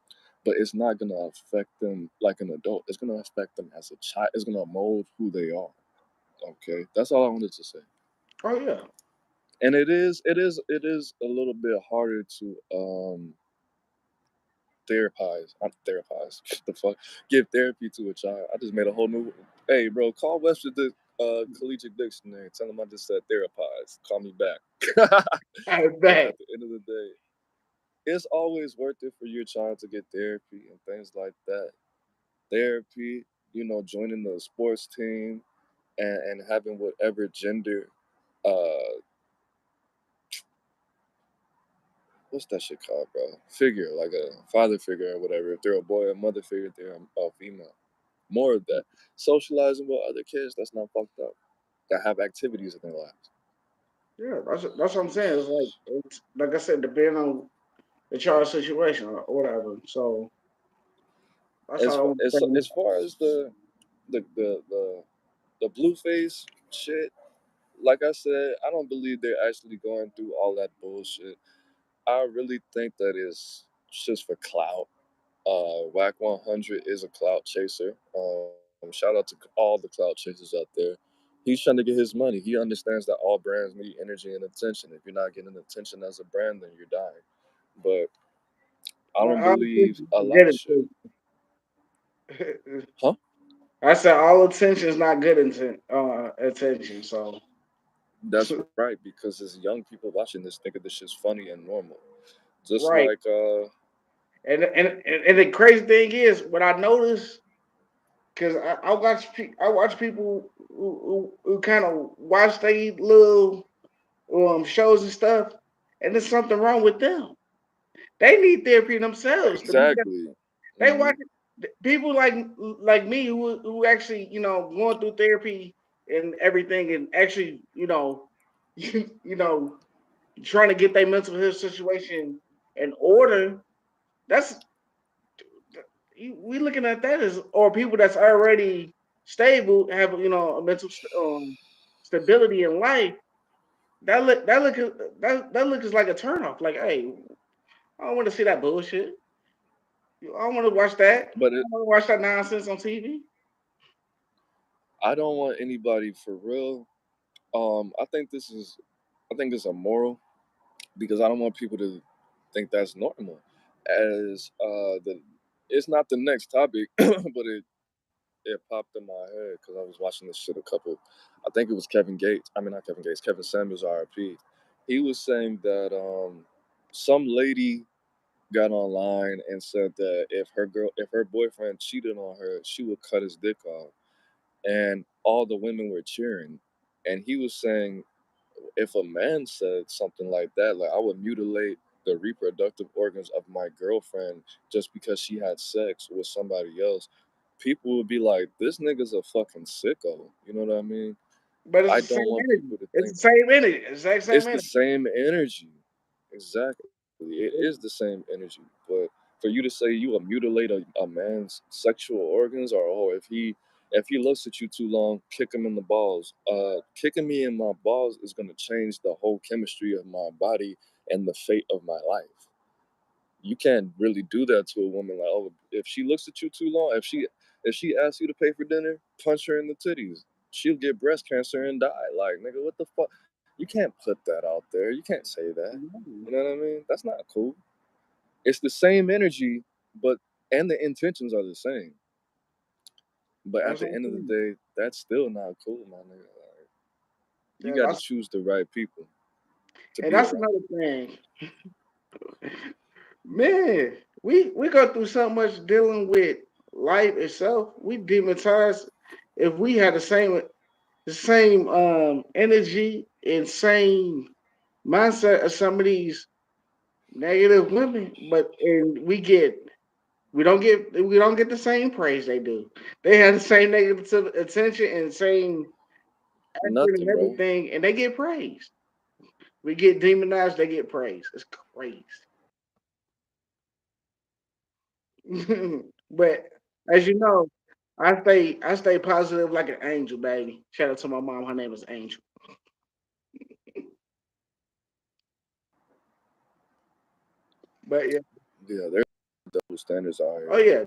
But it's not gonna affect them like an adult. It's gonna affect them as a child. It's gonna mold who they are. Okay, that's all I wanted to say. Oh yeah. And it is a little bit harder to therapize. I'm therapize. What the fuck? Give therapy to a child. I just made a whole new. Hey, bro, call Webster Collegiate Dictionary. Tell them I just said therapize. Call me back. I But bet. at the end of the day, it's always worth it for your child to get therapy and things like that. Therapy, joining the sports team and having whatever gender uh what's that shit called, bro? Figure, like a father figure or whatever. If they're a boy, a mother figure, if they're a female. More of that. Socializing with other kids that's not fucked up. That have activities in their lives. Yeah, that's what I'm saying. It's like I said, depending on the child situation or whatever. So that's As all I far want to as, say. as far as the the the, the blueface shit, like I said, I don't believe they're actually going through all that bullshit. I really think that is just for clout. Whack 100 is a clout chaser. Shout out to all the clout chasers out there. He's trying to get his money. He understands that all brands need energy and attention. If you're not getting attention as a brand, then you're dying. But I Well, don't all believe attention a is lot good of shit. attention. Huh? I said all attention is not good attention. So That's right, because there's young people watching this thinking this shit's funny and normal. Just right, like and the crazy thing is, what I noticed because I watch people who kind of watch they little shows and stuff, and there's something wrong with them. They need therapy themselves. The people that exactly. they Hmm. watch people like me who actually going through therapy and everything and actually you know trying to get their mental health situation in order. That's we looking at that as or people that's already stable have a mental stability in life. That look is like a turnoff. Like, hey, I don't want to see that bullshit. I don't want to watch that. But I don't want to watch that nonsense on TV. I don't want anybody for real. I think it's immoral because I don't want people to think that's normal. As it's not the next topic, but it popped in my head because I was watching this shit a couple. I think it was Kevin Gates. I mean, not Kevin Gates. Kevin Samuels, RP. He was saying that some lady got online and said that if her boyfriend cheated on her, she would cut his dick off, and all the women were cheering. And he was saying, if a man said something like that, like I would mutilate. the reproductive organs of my girlfriend just because she had sex with somebody else, people would be like, "This nigga's a fucking sicko." You know what I mean? But it's I the don't same want energy. people to It's think the same energy. Exact same it's the energy. same energy. Exactly. It is the same energy. But for you to say you will mutilate a man's sexual organs, or oh, if he looks at you too long, kick him in the balls. Kicking me in my balls is gonna change the whole chemistry of my body and the fate of my life. You can't really do that to a woman. Like, oh, if she looks at you too long, if she asks you to pay for dinner, punch her in the titties. She'll get breast cancer and die. Like, nigga, what the fuck? You can't put that out there. You can't say that. You Mhm. know what I mean? That's not cool. It's the same energy, but and the intentions are the same. But at That's the what I'm end of the saying. day, that's still not cool, my nigga. Like, you Yeah, got to that's choose the right people to and be that's around. another thing. Man, we go through so much dealing with life itself. We demonize if we had the same energy and same mindset of some of these negative women, but and we don't get the same praise they do. They have the same negative attention and same effort and Nothing, bro. everything, and they get praised. We get demonized, they get praised. It's crazy. But as you know, I stay positive like an angel, baby. Shout out to my mom. Her name is Angel. But yeah, Yeah, there's double standards out oh here. yeah,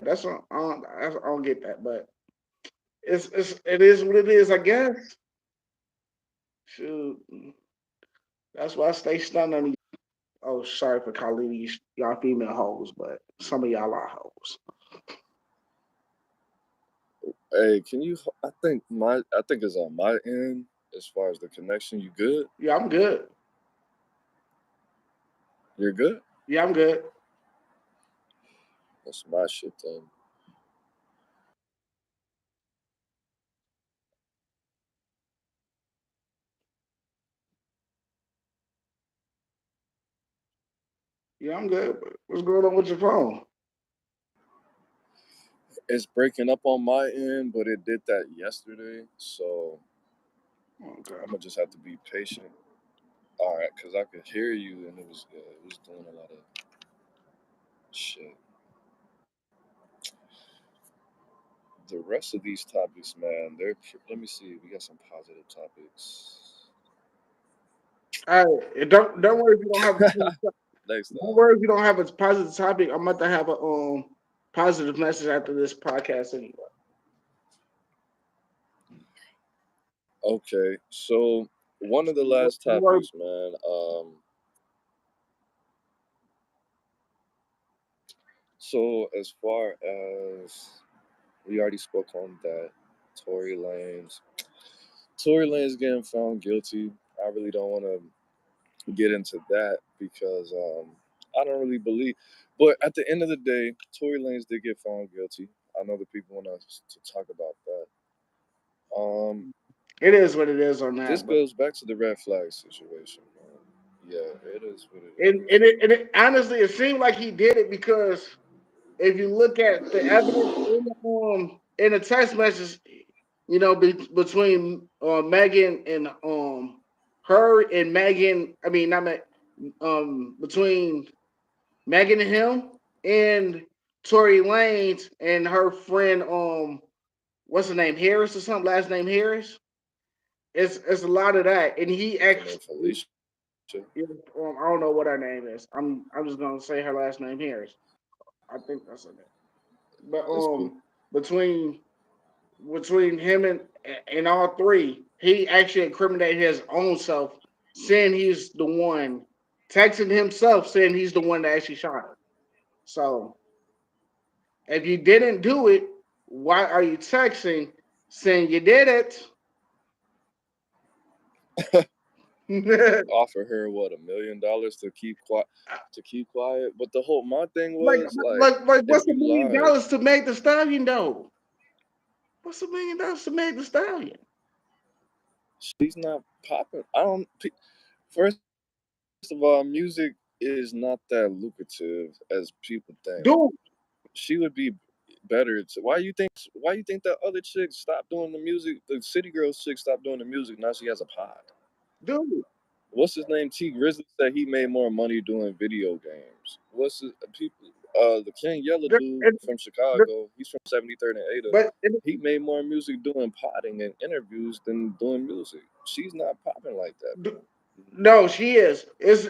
I don't get that, but it is what it is, I guess. Shoot, that's why I stay stunned on. Oh, sorry for calling these y'all female hoes, but some of y'all are hoes. Hey, can you? I think it's on my end as far as the connection. You good? Yeah, I'm good. You're good. Yeah, I'm good. That's my shit then. Yeah, I'm good. What's going on with your phone? It's breaking up on my end, but it did that yesterday, so Okay. I'm gonna just have to be patient. All right, cause I could hear you and it was doing a lot of shit. The rest of these topics, man, let me see. We got some positive topics. All right. Don't worry if you don't have Next don't time. worry if you don't have a positive topic. I'm about to have a positive message after this podcast anyway. Okay, so one of the Don't last worry. topics, man. So as far as we already spoke on that, Tory Lanez. Tory Lanez getting found guilty. I really don't want to get into that because I don't really believe. But at the end of the day, Tory Lanez did get found guilty. I know the people want us to talk about that. Um, It is what it is on this that, but goes back to the red flag situation, man. Yeah, it is what it and, is. and, it, and it, honestly, it seemed like he did it because if you look at the evidence in the text message, between Megan and her and Megan, I mean not between Megan and him and Tory Lanez and her friend what's her name, Harris or something, last name Harris. It's a lot of that, and he Is her name actually. Felicia? I don't know what her name is. I'm just gonna say her last name Harris. I think that's her name. But It's cool. between between him and all three, he actually incriminated his own self, saying he's the one, texting himself saying he's the one that actually shot her. So if you didn't do it, why are you texting saying you did it? Offer her what, $1 million to keep quiet, But the whole my thing like, was like, like, if what's a you million lied, dollars to make the stallion though? What's $1 million to make the stallion? she's not popping. I don't. First of all, music. is not that lucrative as people think. Dude, She would be better to why you think that other chick stopped doing the music, the City Girls chick stopped doing the music, now she has a pod. dude, What's his name? T Grizzly said he made more money doing video games. What's his people? The King Yellow the- dude it- from the- Chicago. He's from 73rd and Ada. but He made more music doing potting and interviews than doing music. She's not popping like that, d- bro. no, she is. It's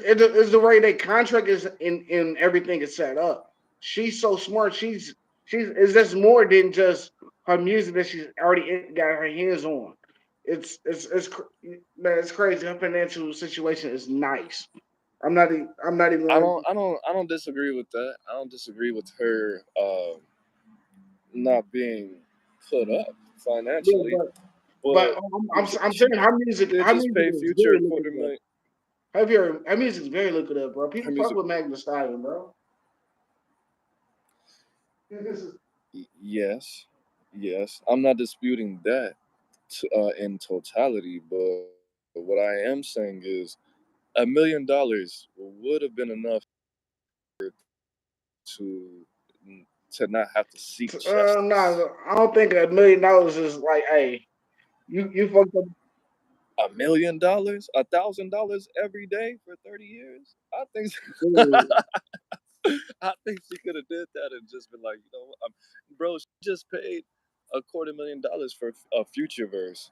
the way they contract is in everything is set up. She's so smart. She's is just more than just her music that she's already got her hands on. Man, it's crazy. Her financial situation is nice. I'm not even I gonna. don't I don't I don't disagree with that. I don't disagree with her not being put up Yeah, financially, but but I'm she saying did her just music pay is Future very a quarter lucrative. million. Her music is very lucrative, bro. Her People fuck music, with Megan Thee Stallion, bro. This is yes, yes. I'm not disputing that in totality, but what I am saying is $1 million would have been enough to not have to seek justice. no, I don't think $1 million is like, hey, you fucked up. $1 million, $1,000 every day for 30 years. Dude. I think she could have did that and just been like, what, bro, she just paid $250,000 for a future verse.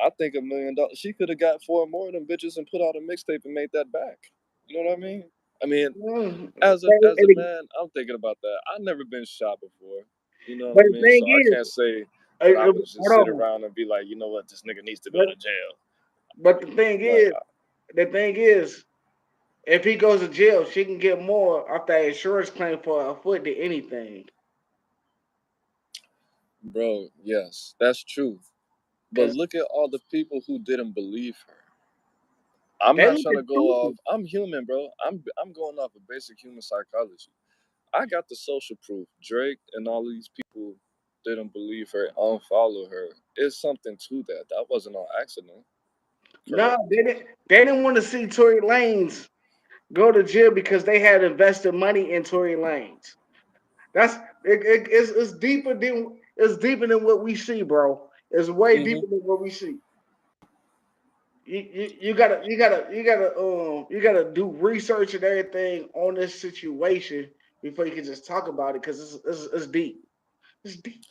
I think $1 million. She could have got four more of them bitches and put out a mixtape and made that back. You know what I mean? I mean, Mm. as a man, I'm thinking about that. I've never been shot before. You know what But I the mean? thing So I is, can't say that I would just sit hold on. around and be like, you know what, this nigga needs to go But to jail. but Like, the thing is, if he goes to jail, she can get more off that insurance claim for a foot than anything. bro, yes, that's true. But Cause look at all the people who didn't believe her. I'm they not look trying at to go off. stupid. I'm human, bro. I'm going off of basic human psychology. I got the social proof. Drake and all these people didn't believe her, unfollow her. It's something to that. That wasn't on accident, No, correct? they didn't want to see Tory Lanez go to jail because they had invested money in Tory Lanez. That's it's deeper than what we see, bro. It's way Hmm. deeper than what we see. You gotta do research and everything on this situation before you can just talk about it because it's deep. It's deep.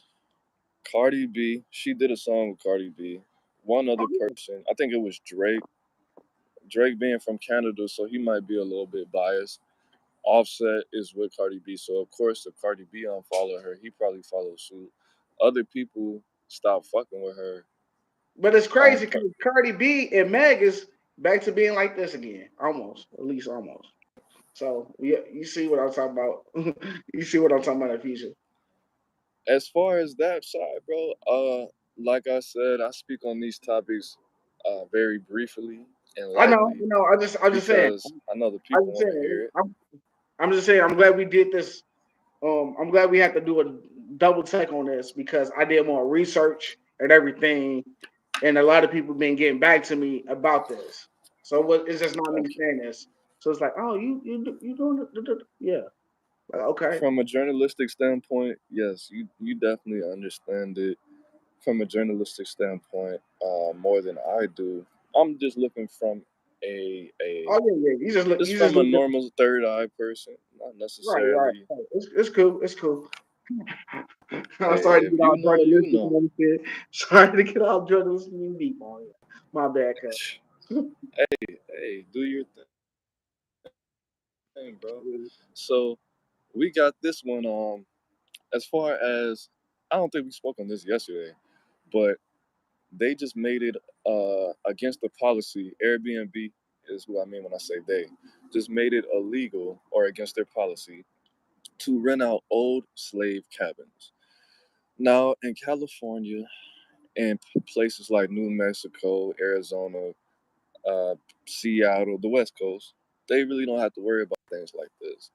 Cardi B, she did a song with Cardi B. One Oh, other yeah. person, I think it was Drake. Drake being from Canada, so he might be a little bit biased. Offset is with Cardi B, so of course, if Cardi B unfollow her, he probably follows suit. Other people stop fucking with her. But it's Um, crazy because Cardi B and Meg is back to being like this again, almost, at least almost. So yeah, you see what I'm talking about. You see what I'm talking about in the future. as far as that side, bro, like I said, I speak on these topics very briefly and I know, lightly I'm just saying, because I know the I'm people just want to saying, hear it. I'm just saying, I'm glad we did this. I'm glad we had to do a double take on this because I did more research and everything, and a lot of people been getting back to me about this. So it's just not me Okay. saying this. So it's like, oh, you doing yeah, like, okay. From a journalistic standpoint, yes, you definitely understand it from a journalistic standpoint more than I do. I'm just looking from a Oh yeah, yeah. just You just from a look at normal third eye person, not right. necessarily. Right. It's cool. It's cool. I'm sorry Hey, to if get you all know, you journalistic know. and shit. Sorry to get all journalistic and deep on you. My bad, cuz. Hey, do your thing, bro. So we got this one. As far as I don't think we spoke on this yesterday, but they just made it against the policy. Airbnb is who I mean when I say they just made it illegal or against their policy to rent out old slave cabins. Now in California and places like New Mexico, Arizona, uh, Seattle, the West Coast, they really don't have to worry about things like this.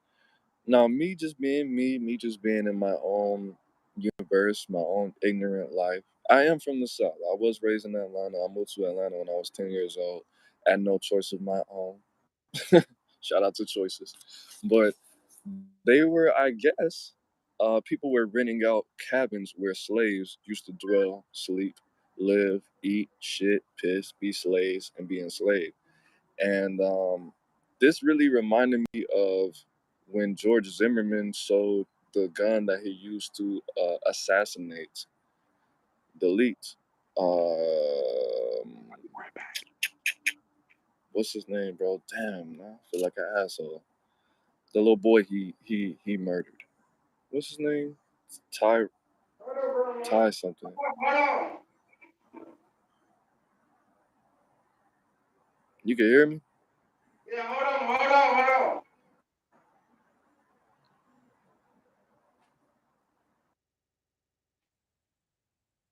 Now, me just being me just being in my own universe, my own ignorant life. I am from the South. I was raised in Atlanta. I moved to Atlanta when I was 10 years old. I had no choice of my own. Shout out to Choices. But they were, I guess, people were renting out cabins where slaves used to dwell, sleep, live, eat, shit, piss, be slaves, and be enslaved. And this really reminded me of when George Zimmerman sold the gun that he used to assassinate the elite. Right back. What's his name, bro? Damn, man, I feel like an asshole. The little boy he murdered. What's his name? Ty Hold on, bro. Ty something. Hold on. You can hear me? Yeah, hold on.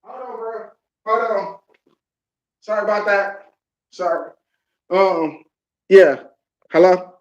Hold on, bro. Hold on. Sorry about that. Sorry. Um, yeah. Hello?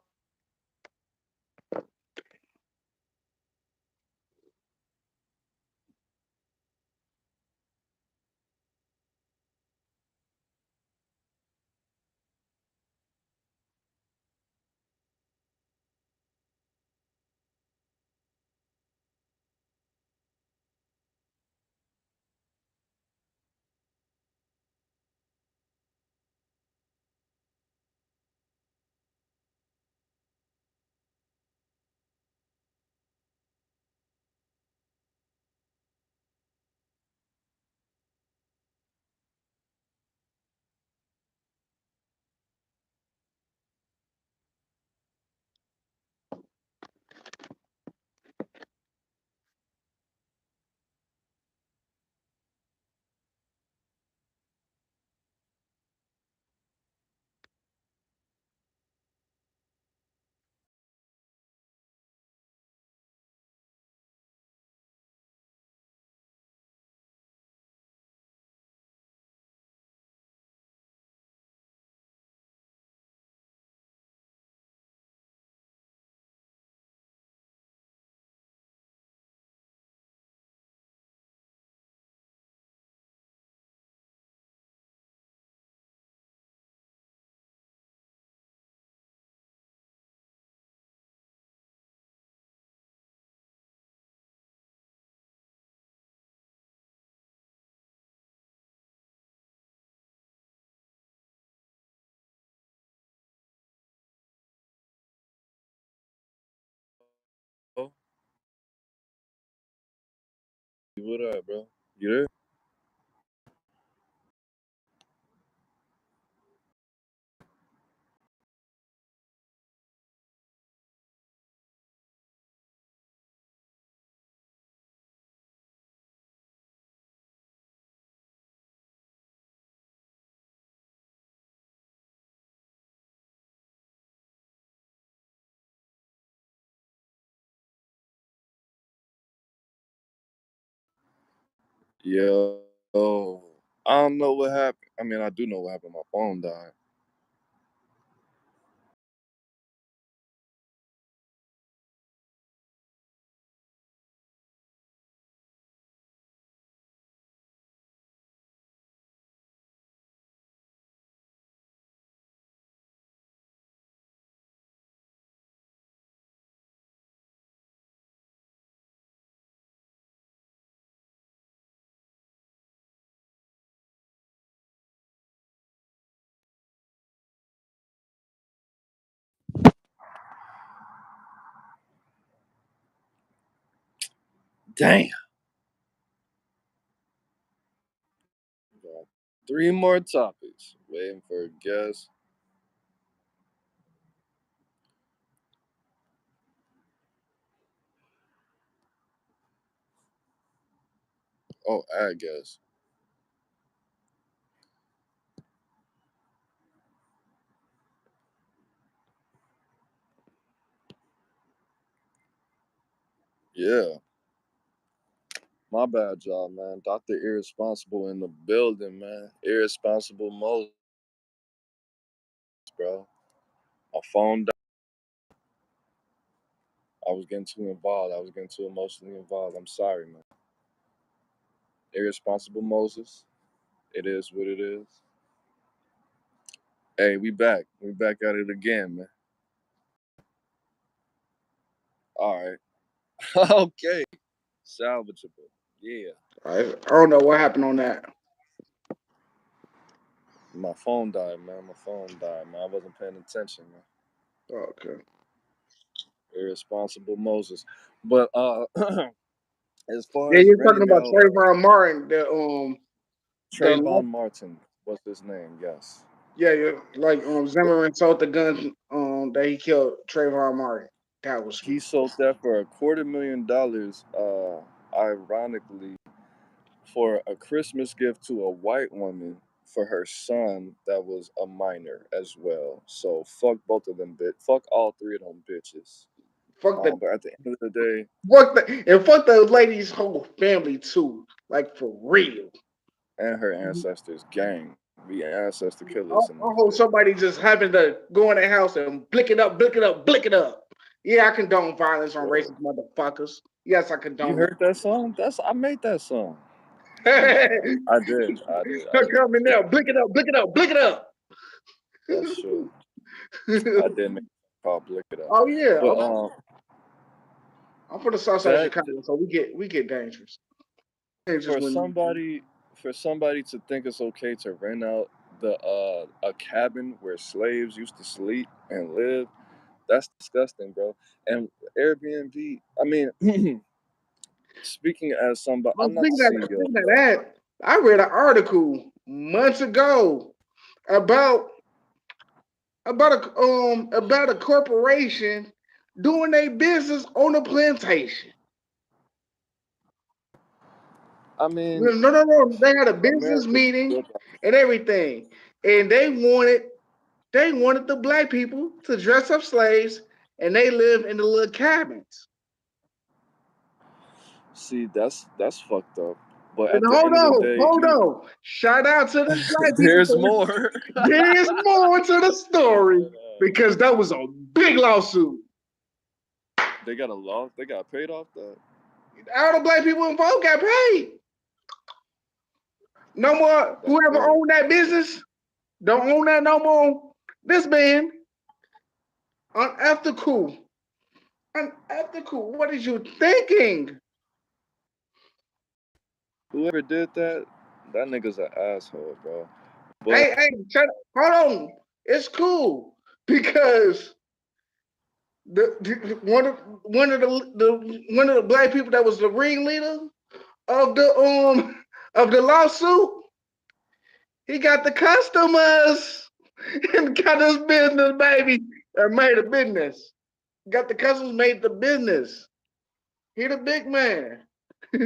Oh, what up, bro? You there? Yo, I don't know what happened. I mean, I do know what happened. My phone died. Damn. Got three more topics. Waiting for a guess. Oh, I guess. Yeah. My bad, y'all, man. Dr. Irresponsible in the building, man. Irresponsible Moses, bro. My phone died. I was getting too involved. I was getting too emotionally involved. I'm sorry, man. Irresponsible Moses. It is what it is. Hey, we back. We back at it again, man. All right. Okay. Salvageable. Yeah. I don't know what happened on that. My phone died, man. My phone died, man. I wasn't paying attention, man. Okay. Irresponsible Moses. But as far Yeah, as you're talking renting about out Trayvon Martin, the Trayvon Martin, what's his name? Yes. yeah, yeah, like Zimmerman sold the gun that he killed Trayvon Martin. That was He sold that for $250,000, ironically, for a Christmas gift to a white woman for her son that was a minor as well. So fuck both of them fuck all three of them bitches. fuck the But at the end of the day, fuck the lady's whole family too. Like for real. and her ancestors gang. We ancestor killers I in this hope bitch. somebody just happened to go in the house and blick it up, blick it up, blick it up. Yeah, I condone violence on Word. racist motherfuckers. Yes, I You condone heard that song? I made that song. that. I did. I did. Come in there, blick it up, blick it up, blick it up. That's true. I did make a call Blick It Up. Oh yeah, But I'm from the south side of that Chicago, so we get dangerous. Dangerous for when somebody to think it's okay to rent out the a cabin where slaves used to sleep and live, that's disgusting, bro. And Airbnb, I mean, speaking as somebody, I'm I'm not the CEO, speaking of bro. that, I read an article months ago about about a corporation doing a business on a plantation. I mean, No, no, no. They had a business America was meeting built on and everything, and they wanted the black people to dress up slaves, and they live in the little cabins. see, that's fucked up. But And at the hold end of the on, day, hold on. Shout out to the black people. there's more. There's more to the story because that was a big lawsuit. They got a law. They got paid off that. All the black people involved got paid. No more. That's Whoever good. owned that business don't own that no more. This man unethical. Unethical. What is you thinking? Whoever did that, that nigga's an asshole, bro. But Hey, hey, hold on. It's cool because one of the black people that was the ringleader of the lawsuit, he got the customers and got his business, baby, and made a business. Got the customers, made the business. He the big man. at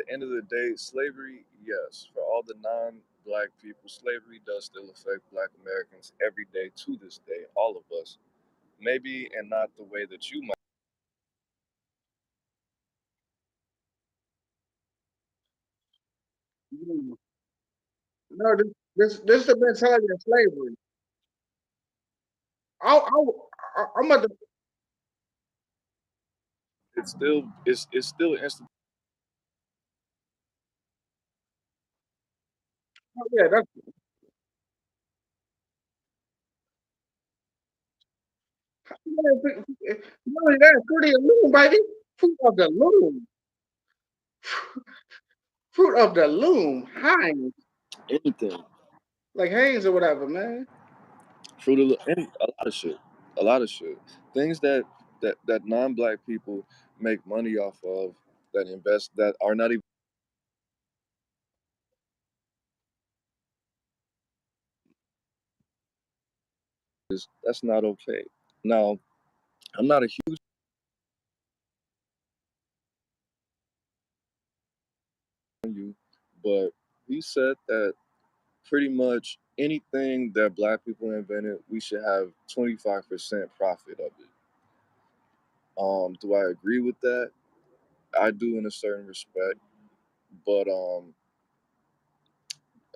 the end of the day, slavery, yes, for all the non-black people, slavery does still affect Black Americans every day to this day. All of us, maybe, and not the way that you might. No, this the mentality of slavery. I'm about to. It's still Oh, yeah, that's not only that. Fruit of the loom, baby. Fruit of the loom. Fruit of the loom. Heinz, anything. like Haynes or whatever, man. A lot of shit, a lot of shit. Things that non-black people make money off of, that invest, that are not even. That's not okay. Now, I'm not a huge on you, but he said that pretty much anything that black people invented, we should have 25% profit of it. Do I agree with that? I do in a certain respect, but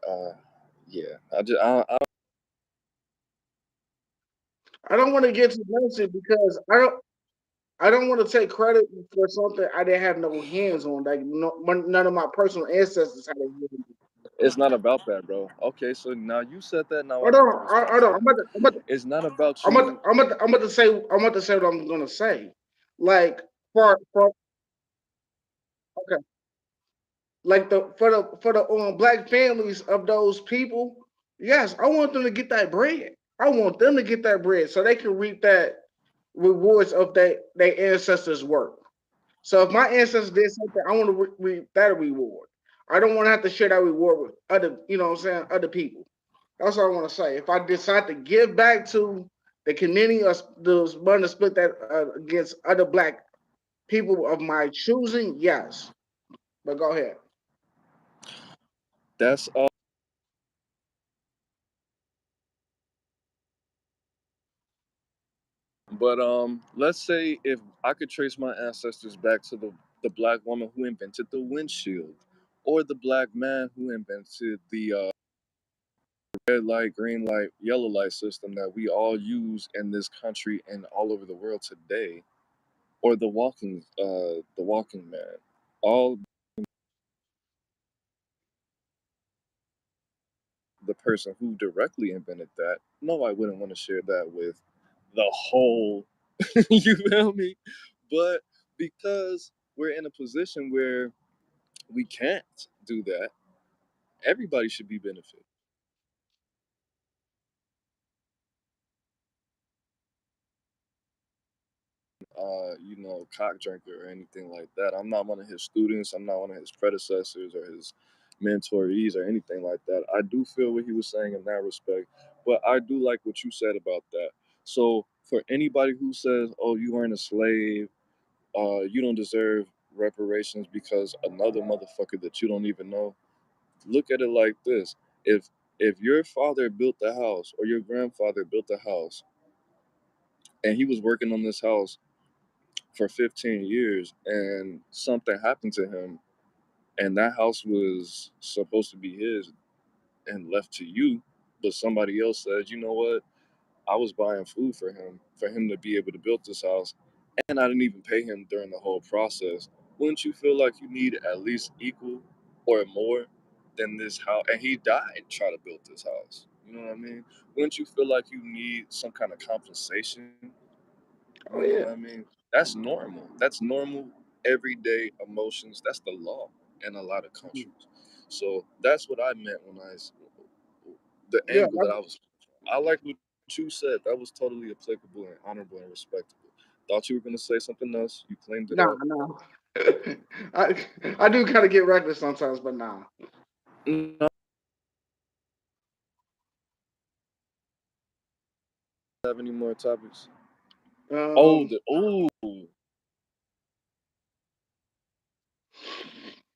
uh, yeah, I I don't want to get too messy because I don't. I don't want to take credit for something I didn't have no hands on. Like none of my personal ancestors had a hand in it. It's not about that, bro. Okay, so now you said that. Now I Hold have to on, respect hold on. that. It's not about you. I'm about to say what I'm gonna say. Like for okay, like the for the black families of those people, yes, I want them to get that bread. I want them to get that bread so they can reap that rewards of their ancestors' work. So if my ancestors did something, I want to reap that reward. I don't want to have to share that reward with other, you know what I'm saying, other people. That's what I want to say. If I decide to give back to the community or those money to split that against other black people of my choosing, yes. But go ahead. That's But let's say if I could trace my ancestors back to the black woman who invented the windshield, or the black man who invented the red light, green light, yellow light system that we all use in this country and all over the world today, or the walking man, all the person who directly invented that. No, I wouldn't want to share that with the whole. You feel me? But because we're in a position where we can't do that, everybody should be benefited. Cock drinker or anything like that. I'm not one of his students. I'm not one of his predecessors or his mentorees or anything like that. I do feel what he was saying in that respect, but I do like what you said about that. So for anybody who says, "Oh, you weren't a slave," you don't deserve reparations because another motherfucker that you don't even know. Look at it like this: if your father built the house or your grandfather built the house and he was working on this house for 15 years and something happened to him and that house was supposed to be his and left to you, but somebody else says, you know what, I was buying food for him to be able to build this house, and I didn't even pay him during the whole process. Wouldn't you feel like you need at least equal or more than this house? And he died trying to build this house. You know what I mean? Wouldn't you feel like you need some kind of compensation? You Oh know what yeah. I mean? That's normal. That's normal everyday emotions. That's the law in a lot of countries. So that's what I meant when the Yeah. angle that I was. I like what you said. That was totally applicable and honorable and respectable. Thought you were gonna say something else. You claimed it Nah, up. nah. I I do kind of get reckless sometimes, but nah. No, have any more topics? Um, Oh,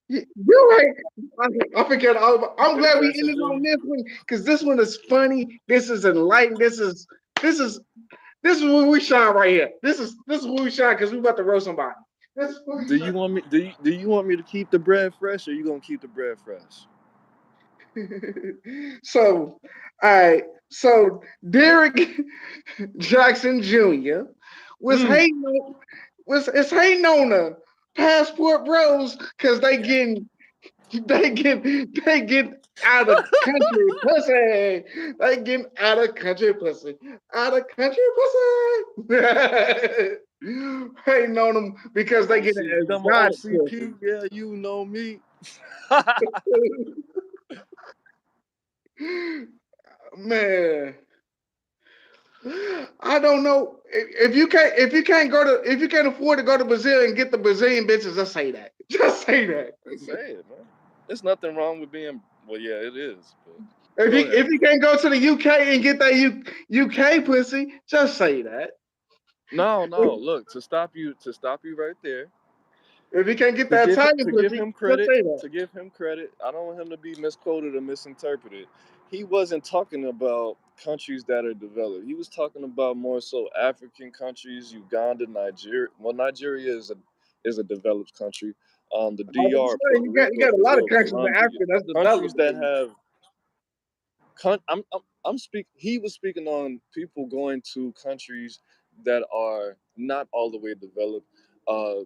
you're right. I forget all about. I'm Hey, glad we Jackson ended on Jr. this one because this one is funny. This is enlightening. This is this is where we shine right here. This is where we shine because we about to roast somebody. This is where we Do you want me? Do you want me to keep the bread fresh, or you gonna keep the bread fresh? shine. So, all right. So Derek Jackson Jr. was Mm. hating on is hating on the passport bros because they get out of country pussy. They get out of country pussy. Out of country pussy. Hating on them because they get OC, an I'm an exotic OCP. pussy. Yeah, you know me. Man, I don't know if you can't go to if you can't afford to go to Brazil and get the Brazilian bitches. Just say that. Just say that. Just say it, man. There's nothing wrong with being. Well, yeah, it is. But go If ahead. you can't go to the UK and get that UK pussy, just say that. No, no. Look, to stop you right there. If you can't get To that give Italian to give pussy, him just credit, say that. to give him credit. I don't want him to be misquoted or misinterpreted. He wasn't talking about countries that are developed. He was talking about more so African countries, Uganda, Nigeria. Well, Nigeria is a developed country. The I was gonna DR, say, Puerto you got Rico, a lot of Brazil, countries in Colombia, Africa that's countries developed. that have I'm speak. He was speaking on people going to countries that are not all the way developed. Uh,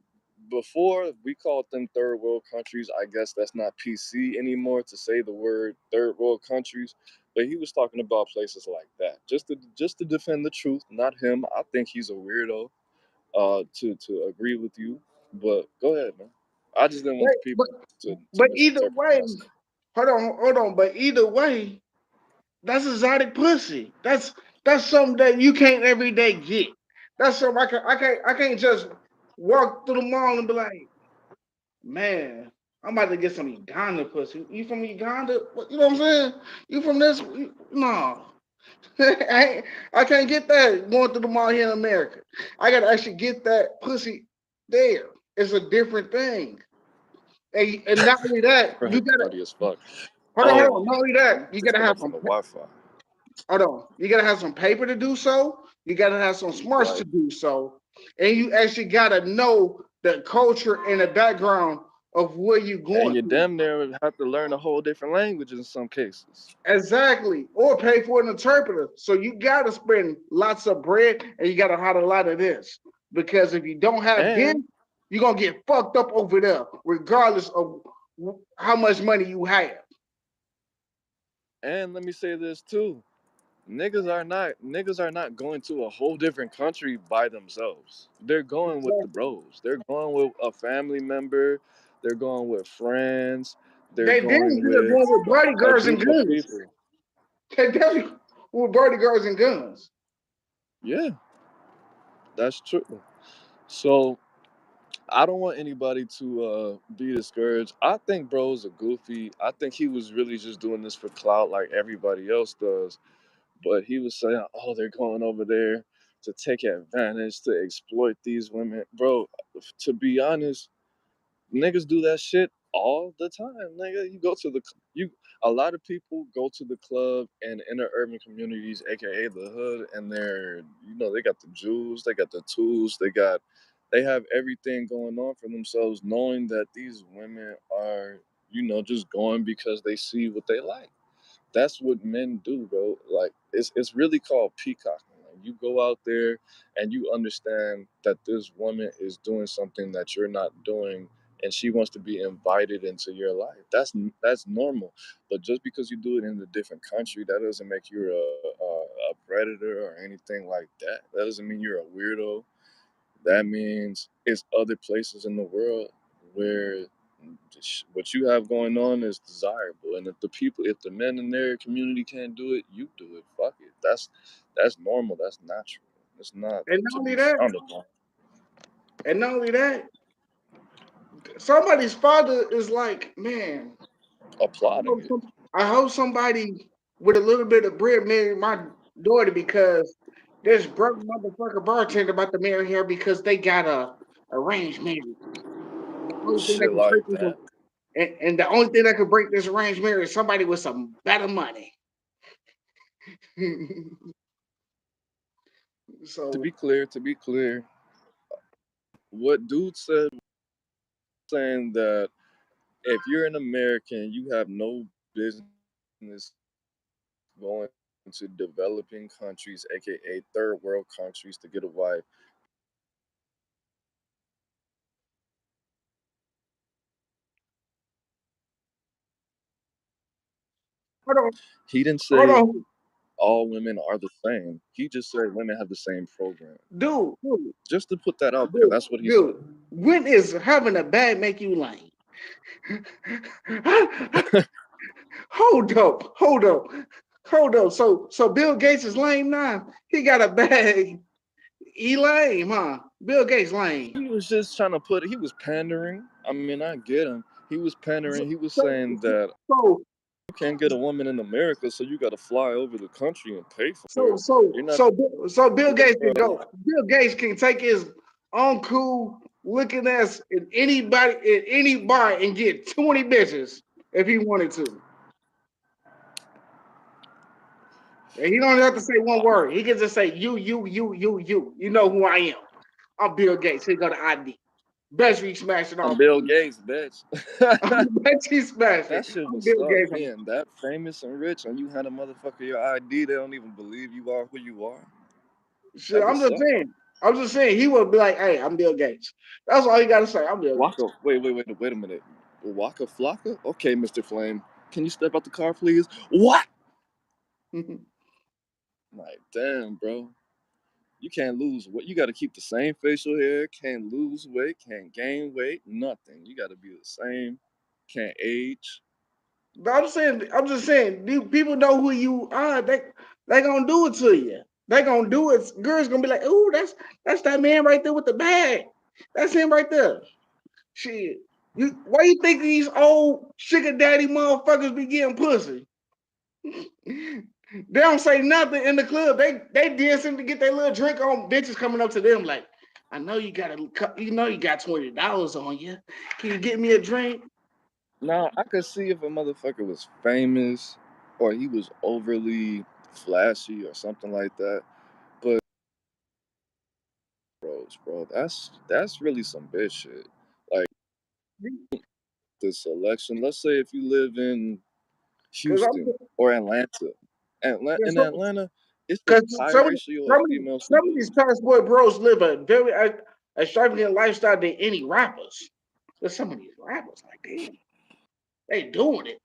Before we called them third world countries. I guess that's not PC anymore to say the word third world countries. But he was talking about places like that, just to defend the truth, not him. I think he's a weirdo. To agree with you, but go ahead, man. I just didn't want But the but, people to but either misinterpret way, what I said. hold on. But either way, that's exotic pussy. That's something that you can't every day get. That's something I can't just walk through the mall and be like, man, I'm about to get some Uganda pussy. You from Uganda? You know what I'm saying? You from this? No. I can't get that going through the mall here in America. I gotta actually get that pussy there. It's a different thing. And not only that, you Right, gotta funny as fuck. hold Oh, on. Not only that, you gotta have disconnect from some the Wi-Fi. hold on. You gotta have some paper to do so. You gotta have some smarts to Right, do so. And you actually gotta know the culture and the background of where you're and going you to. damn near have to learn a whole different language in some cases. Exactly. Or pay for an interpreter. So you gotta spend lots of bread and you gotta have a lot of this. Because if you don't have this, And you're gonna get fucked up over there, regardless of how much money you have. and let me say this too. Niggas are not going to a whole different country by themselves. They're going with the bros. They're going with a family member. They're going with friends. They're They going definitely are with going with a bodyguards and group of guns. people. They definitely with bodyguards and guns. Yeah, that's true. So I don't want anybody to be discouraged. I think bro's a goofy. I think he was really just doing this for clout like everybody else does. But he was saying, "Oh, they're going over there to take advantage, to exploit these women." Bro, to be honest, niggas do that shit all the time. Nigga, you go to the you. A lot of people go to the club and inner urban communities, aka the hood, and they got the jewels, they got the tools, they have everything going on for themselves, knowing that these women are, just going because they see what they like. That's what men do, bro. Like it's really called peacocking. Like, you go out there and you understand that this woman is doing something that you're not doing, and she wants to be invited into your life. That's normal. But just because you do it in a different country, that doesn't make you a predator or anything like that. That doesn't mean you're a weirdo. That means it's other places in the world where what you have going on is desirable. And if the men in their community can't do it, you do it. Fuck it. That's normal. That's natural. It's not And not to only be that, frowned upon. and not only that, somebody's father is like, man, I Applauding hope, it. some, I hope somebody with a little bit of bread marry my daughter because this broke motherfucker bartender about to marry her because they got a arranged marriage. And the only thing that Shit can break like this, that. and the only thing that could break this arranged marriage is somebody with some better money. So To be clear, what dude said, saying that if you're an American, you have no business going to developing countries, aka third world countries, to get a wife because you have no business doing that. He didn't say hold on, hold all on, women are the same. He just said women have the same program. dude, Just to put that out there, that's what dude, he said. dude. When is having a bag make you lame? hold up. So Bill Gates is lame now. He got a bag. He lame, huh? Bill Gates lame. He was just trying to he was pandering. I mean, I get him. He was So pandering. He was so saying that so you can't get a woman in America, so you got to fly over the country and pay for so it. so You're not so, so Bill doing Gates it for can a go. lot. Bill Gates can take his uncool looking ass in anybody in any bar and get 20 bitches if he wanted to. And he don't have to say one word. He can just say you. You know who I am. I'm Bill Gates. Here go the ID. Best we smashing I'm off. Bill Gates, bitch. Bet you smash it. That shit I'm would Bill suck, Gates. being that famous and rich, and you had a motherfucker your ID. They don't even believe you are who you are. Shit, That would I'm just suck. saying. I'm just saying he would be like, "Hey, I'm Bill Gates." That's all he got to say. I'm Bill Gates. Waka, wait a minute. Waka Flocka? Okay, Mr. Flame. Can you step out the car, please? What? Like, damn, bro. You can't lose weight. You got to keep the same facial hair. Can't lose weight. Can't gain weight. Nothing. You got to be the same. Can't age. But I'm just saying, people know who you are. They gonna do it to you. They gonna do it. Girls gonna be like, "Ooh, that's that man right there with the bag. That's him right there." Shit, why you think these old sugar daddy motherfuckers be getting pussy? They don't say nothing in the club. They dancing to get their little drink on. Bitches coming up to them like, "I know you got $20 on you. Can you get me a drink?" Now, I could see if a motherfucker was famous or he was overly flashy or something like that. But, bro, that's really some bitch shit. Like, the selection. Let's say if you live in Because Houston or Atlanta. In Atlanta, it's a Because high ratio of females some than of these dudes. passport bros live a very extravagant lifestyle than any rappers. There's some of these rappers like, damn, they doing it.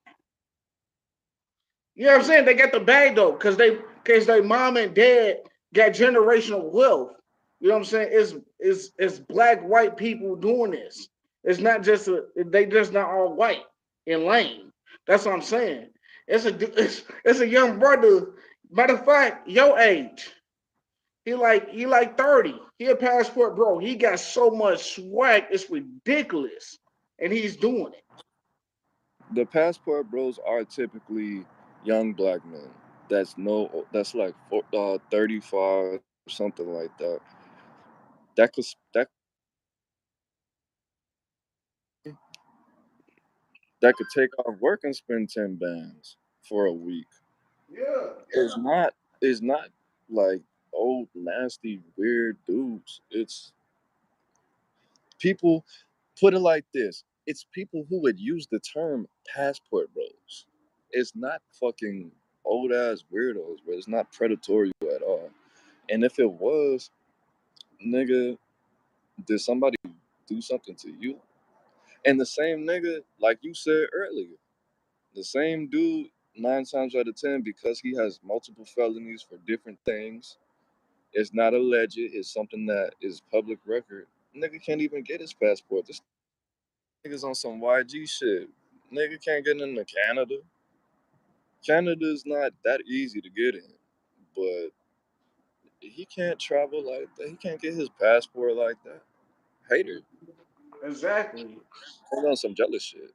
You know what I'm saying? They got the bag though, because they mom and dad got generational wealth. You know what I'm saying? It's black white people doing this. It's not just they just not all white and lame. That's what I'm saying. It's a young brother. Matter of fact, your age. He like 30. He a passport bro. He got so much swag, it's ridiculous. And he's doing it. The passport bros are typically young black men. That's like 35 or something like that. That that could take off work and spend 10 bands for a week. Yeah. It's not like old nasty weird dudes. It's people, put it like this. It's people who would use the term passport bros. It's not fucking old ass weirdos, but it's not predatory at all. And if it was, nigga, did somebody do something to you? And the same nigga, like you said earlier, the same dude, 9 times out of 10, because he has multiple felonies for different things, it's not alleged, it's something that is public record. Nigga can't even get his passport. This nigga's on some YG shit. Nigga can't get into Canada. Canada's not that easy to get in, but he can't travel like that. He can't get his passport like that. Hater. Exactly. Hold on, some jealous shit.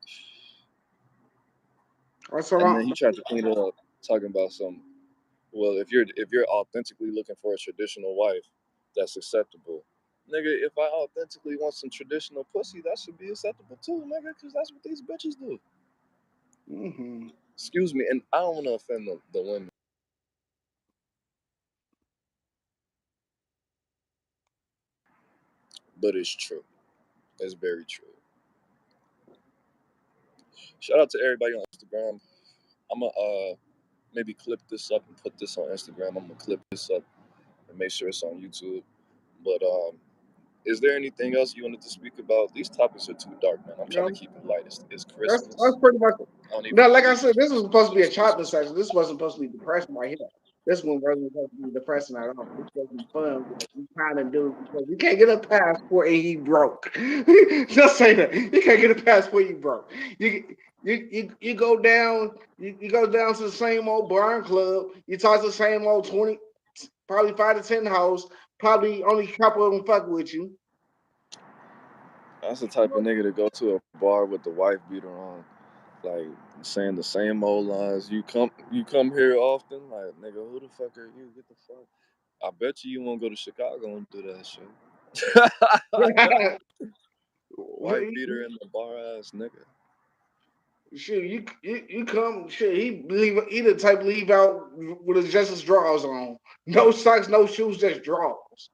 That's what And then I'm he tried to clean it up, talking about some. Well, if you're authentically looking for a traditional wife, that's acceptable. Nigga, if I authentically want some traditional pussy, that should be acceptable too, nigga, because that's what these bitches do. hmm Excuse me, and I don't want to offend the women, but it's true. It's very true. Shout out to everybody on Instagram. I'm gonna maybe clip this up and put this on Instagram. I'm gonna clip this up and make sure it's on YouTube. But is there anything else you wanted to speak about? These topics are too dark, man. I'm you trying to know, keep it light. It's that's Christmas. pretty much it. I don't even Now, like I believe said, this was supposed to be a it's chopping Christmas. session. This wasn't supposed to be depressing right here. This one wasn't supposed to be depressing at all. This was supposed to be fun. We kind of do because you can't get a passport and he broke. Just say that you can't get a passport. You broke. You go down. You go down to the same old bar and club. You talk to the same old 20, probably 5 to 10 hoes. Probably only a couple of them fuck with you. That's the type of nigga to go to a bar with the wife beater on, like saying the same old lines. You come here often, like nigga, who the fuck are you? Get the fuck. I bet you won't go to Chicago and do that shit. Wife beater in the bar ass nigga. Shit, you come. Shit, he the type leave out with his just his drawers on, no socks, no shoes, just drawers.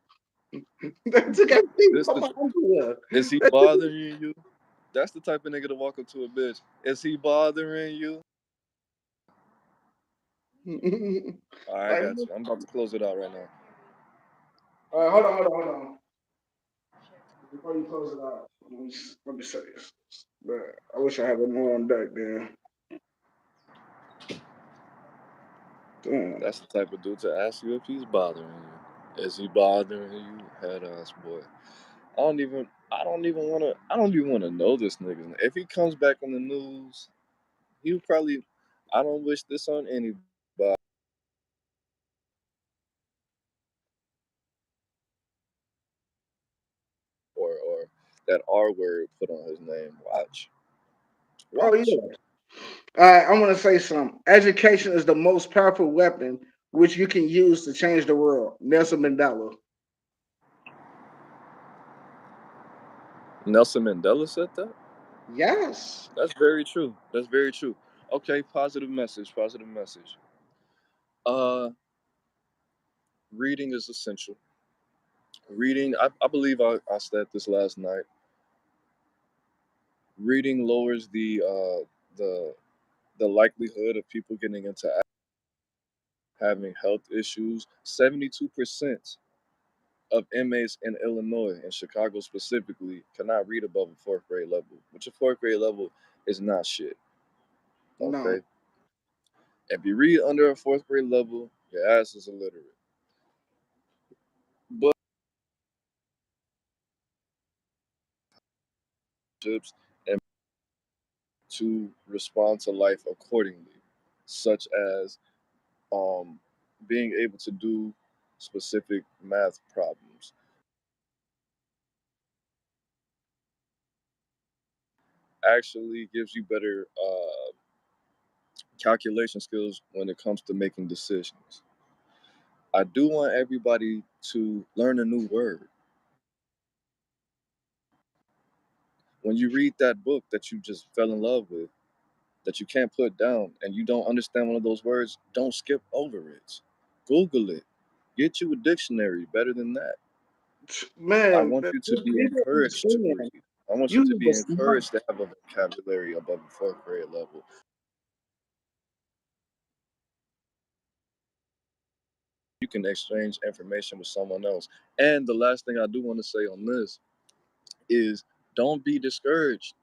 They took everything This from the my underwear. Is he bothering you? That's the type of nigga to walk up to a bitch. Is he bothering you? All right, I Like, got you. I'm about to close it out right now. hold on. Before you close it out, let me say this. But I wish I had one more on deck there. Damn. That's the type of dude to ask you if he's bothering you. Is he bothering you? Head ass boy. I don't even wanna know this nigga. If he comes back on the news, he'll probably I don't wish this on anybody or that R word put on his name. Watch. Oh yeah. Watch. I want to say something. Education is the most powerful weapon which you can use to change the world. Nelson Mandela. Nelson Mandela said that? Yes. That's very true. That's very true. Okay, positive message, positive message. Uh reading is essential. Reading I believe I said this last night. Reading lowers the the likelihood of people getting into having health issues. 72% of inmates in Illinois and Chicago specifically cannot read above a fourth grade level, which a fourth grade level is not shit. No. Okay, if you read under a fourth grade level, your ass is illiterate. But tips and to respond to life accordingly, such as um, being able to do specific math problems, actually gives you better calculation skills when it comes to making decisions. I do want everybody to learn a new word. When you read that book that you just fell in love with, that you can't put down, and you don't understand one of those words, don't skip over it. Google it. Get you a dictionary. Better than that. I Man, want you to be people encouraged to understand. read. I want you You to need to be smart. encouraged to have a vocabulary above the fourth grade level. You can exchange information with someone else. And the last thing I do want to say on this is don't be discouraged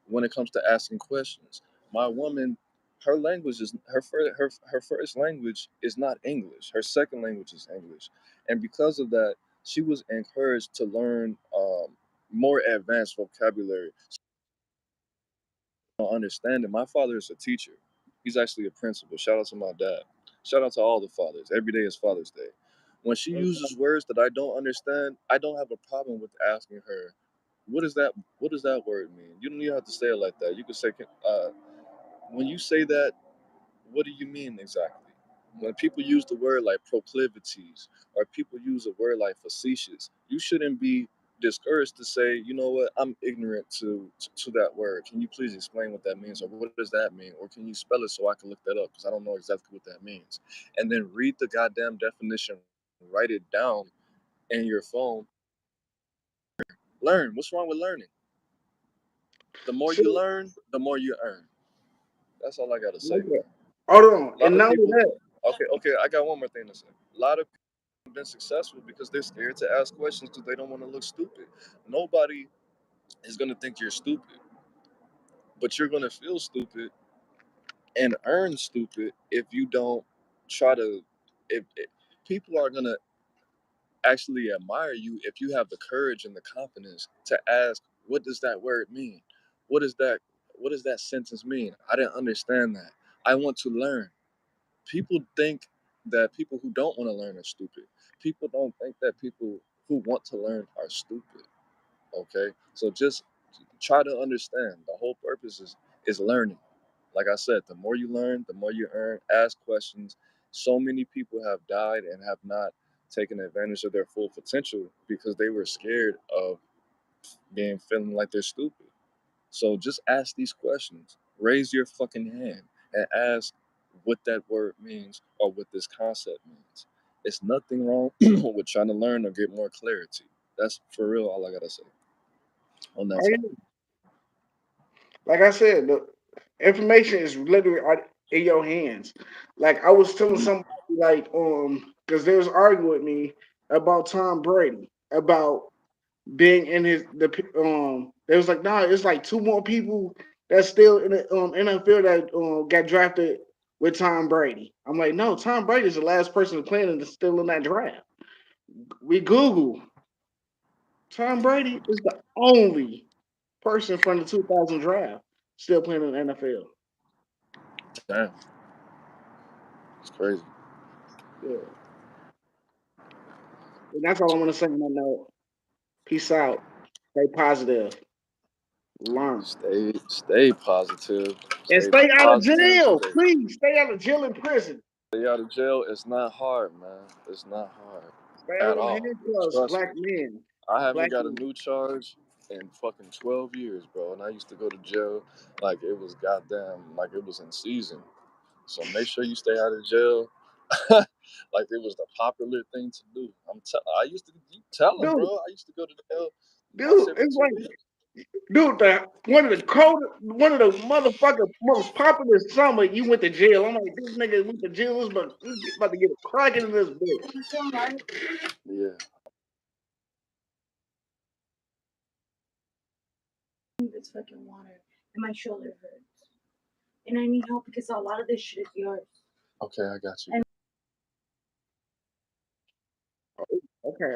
when it comes to asking questions. My woman, her language is her first language is not English. Her second language is English, and because of that, she was encouraged to learn more advanced vocabulary. Understanding. My father is a teacher. He's actually a principal. Shout out to my dad. Shout out to all the fathers. Every day is Father's Day. When she uses words that I don't understand, I don't have a problem with asking her, "What is that? What does that word mean?" You don't even have to say it like that. You can say, "When you say that, what do you mean exactly?" When people use the word like proclivities or people use a word like facetious, you shouldn't be discouraged to say, you know what, I'm ignorant to that word. Can you please explain what that means, or what does that mean, or can you spell it so I can look that up because I don't know exactly what that means. And then read the goddamn definition, write it down in your phone. Learn. What's wrong with learning? The more So, you learn, the more you earn. That's all I gotta say, okay. man. Hold on. A lot And of not only people. that, Okay. I got one more thing to say. A lot of been successful because they're scared to ask questions because they don't want to look stupid. Nobody is going to think you're stupid, but you're going to feel stupid and earn stupid if you don't try to. If people are going to actually admire you if you have the courage and the confidence to ask, what does that word mean? What is that? What does that sentence mean? I didn't understand that. I want to learn. People think that people who don't want to learn are stupid. People don't think that people who want to learn are stupid. Okay, so just try to understand. The whole purpose is learning. Like I said, the more you learn, the more you earn. Ask questions. So many people have died and have not taken advantage of their full potential because they were scared of being feeling like they're stupid. So just ask these questions. Raise your fucking hand and ask what that word means or what this concept means. It's nothing wrong with trying to learn or get more clarity. That's for real all I gotta say on that oh, topic. yeah, like I said, the information is literally in your hands. Like I was telling Mm. somebody, like, because they was arguing with me. about Tom Brady, about being in They was like, nah, it's like two more people that's still in the NFL that got drafted with Tom Brady. I'm like, no, Tom Brady is the last person to play and still in that draft. We Google Tom Brady is the only person from the 2000 draft still playing in the NFL. Damn, it's crazy. Yeah. And that's all I want to say on that note. Peace out. Stay positive. Learn. Stay positive. And Stay stay out of positive jail. today. Please stay out of jail and prison. Stay out of jail. It's not hard, man. It's not hard Stay out at of all. handcuffs, Trust black me. men. I haven't Black got a men. new charge in fucking 12 years, bro. And I used to go to jail like it was goddamn, like it was in season. So make sure you stay out of jail. Like it was the popular thing to do. I used to you tell them, Dude, bro. I used to go to jail once dude, every it's 2 weeks. dude, one of the coldest, one of the motherfucking most popular summer you went to jail. I'm like, this nigga went to jail, but he about to get a cracking in this bitch. Yeah. This fucking water and my shoulder hurts. And I need help because a lot of this shit is yours. Okay, I got you. Okay.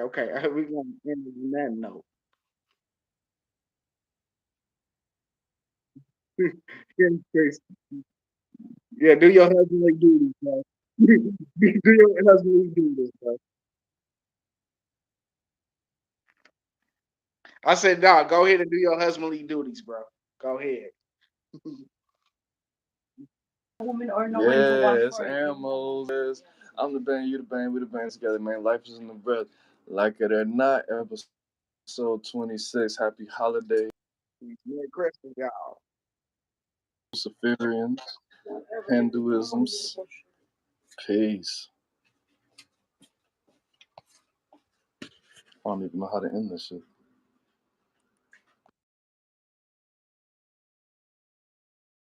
We're gonna end on that note. Yeah, do your husbandly duties, bro. Do your husbandly duties, bro. I said, nah, go ahead and do your husbandly duties, bro. Go ahead. Woman or no one to Yeah, watch it's for it. animals. Yes. I'm the band, you the band, we the band together, man. Life is in the breath. Like it or not, episode 26. Happy holiday, Merry Christmas, y'all. Luciferians, Hinduisms. Peace. I don't even know how to end this shit.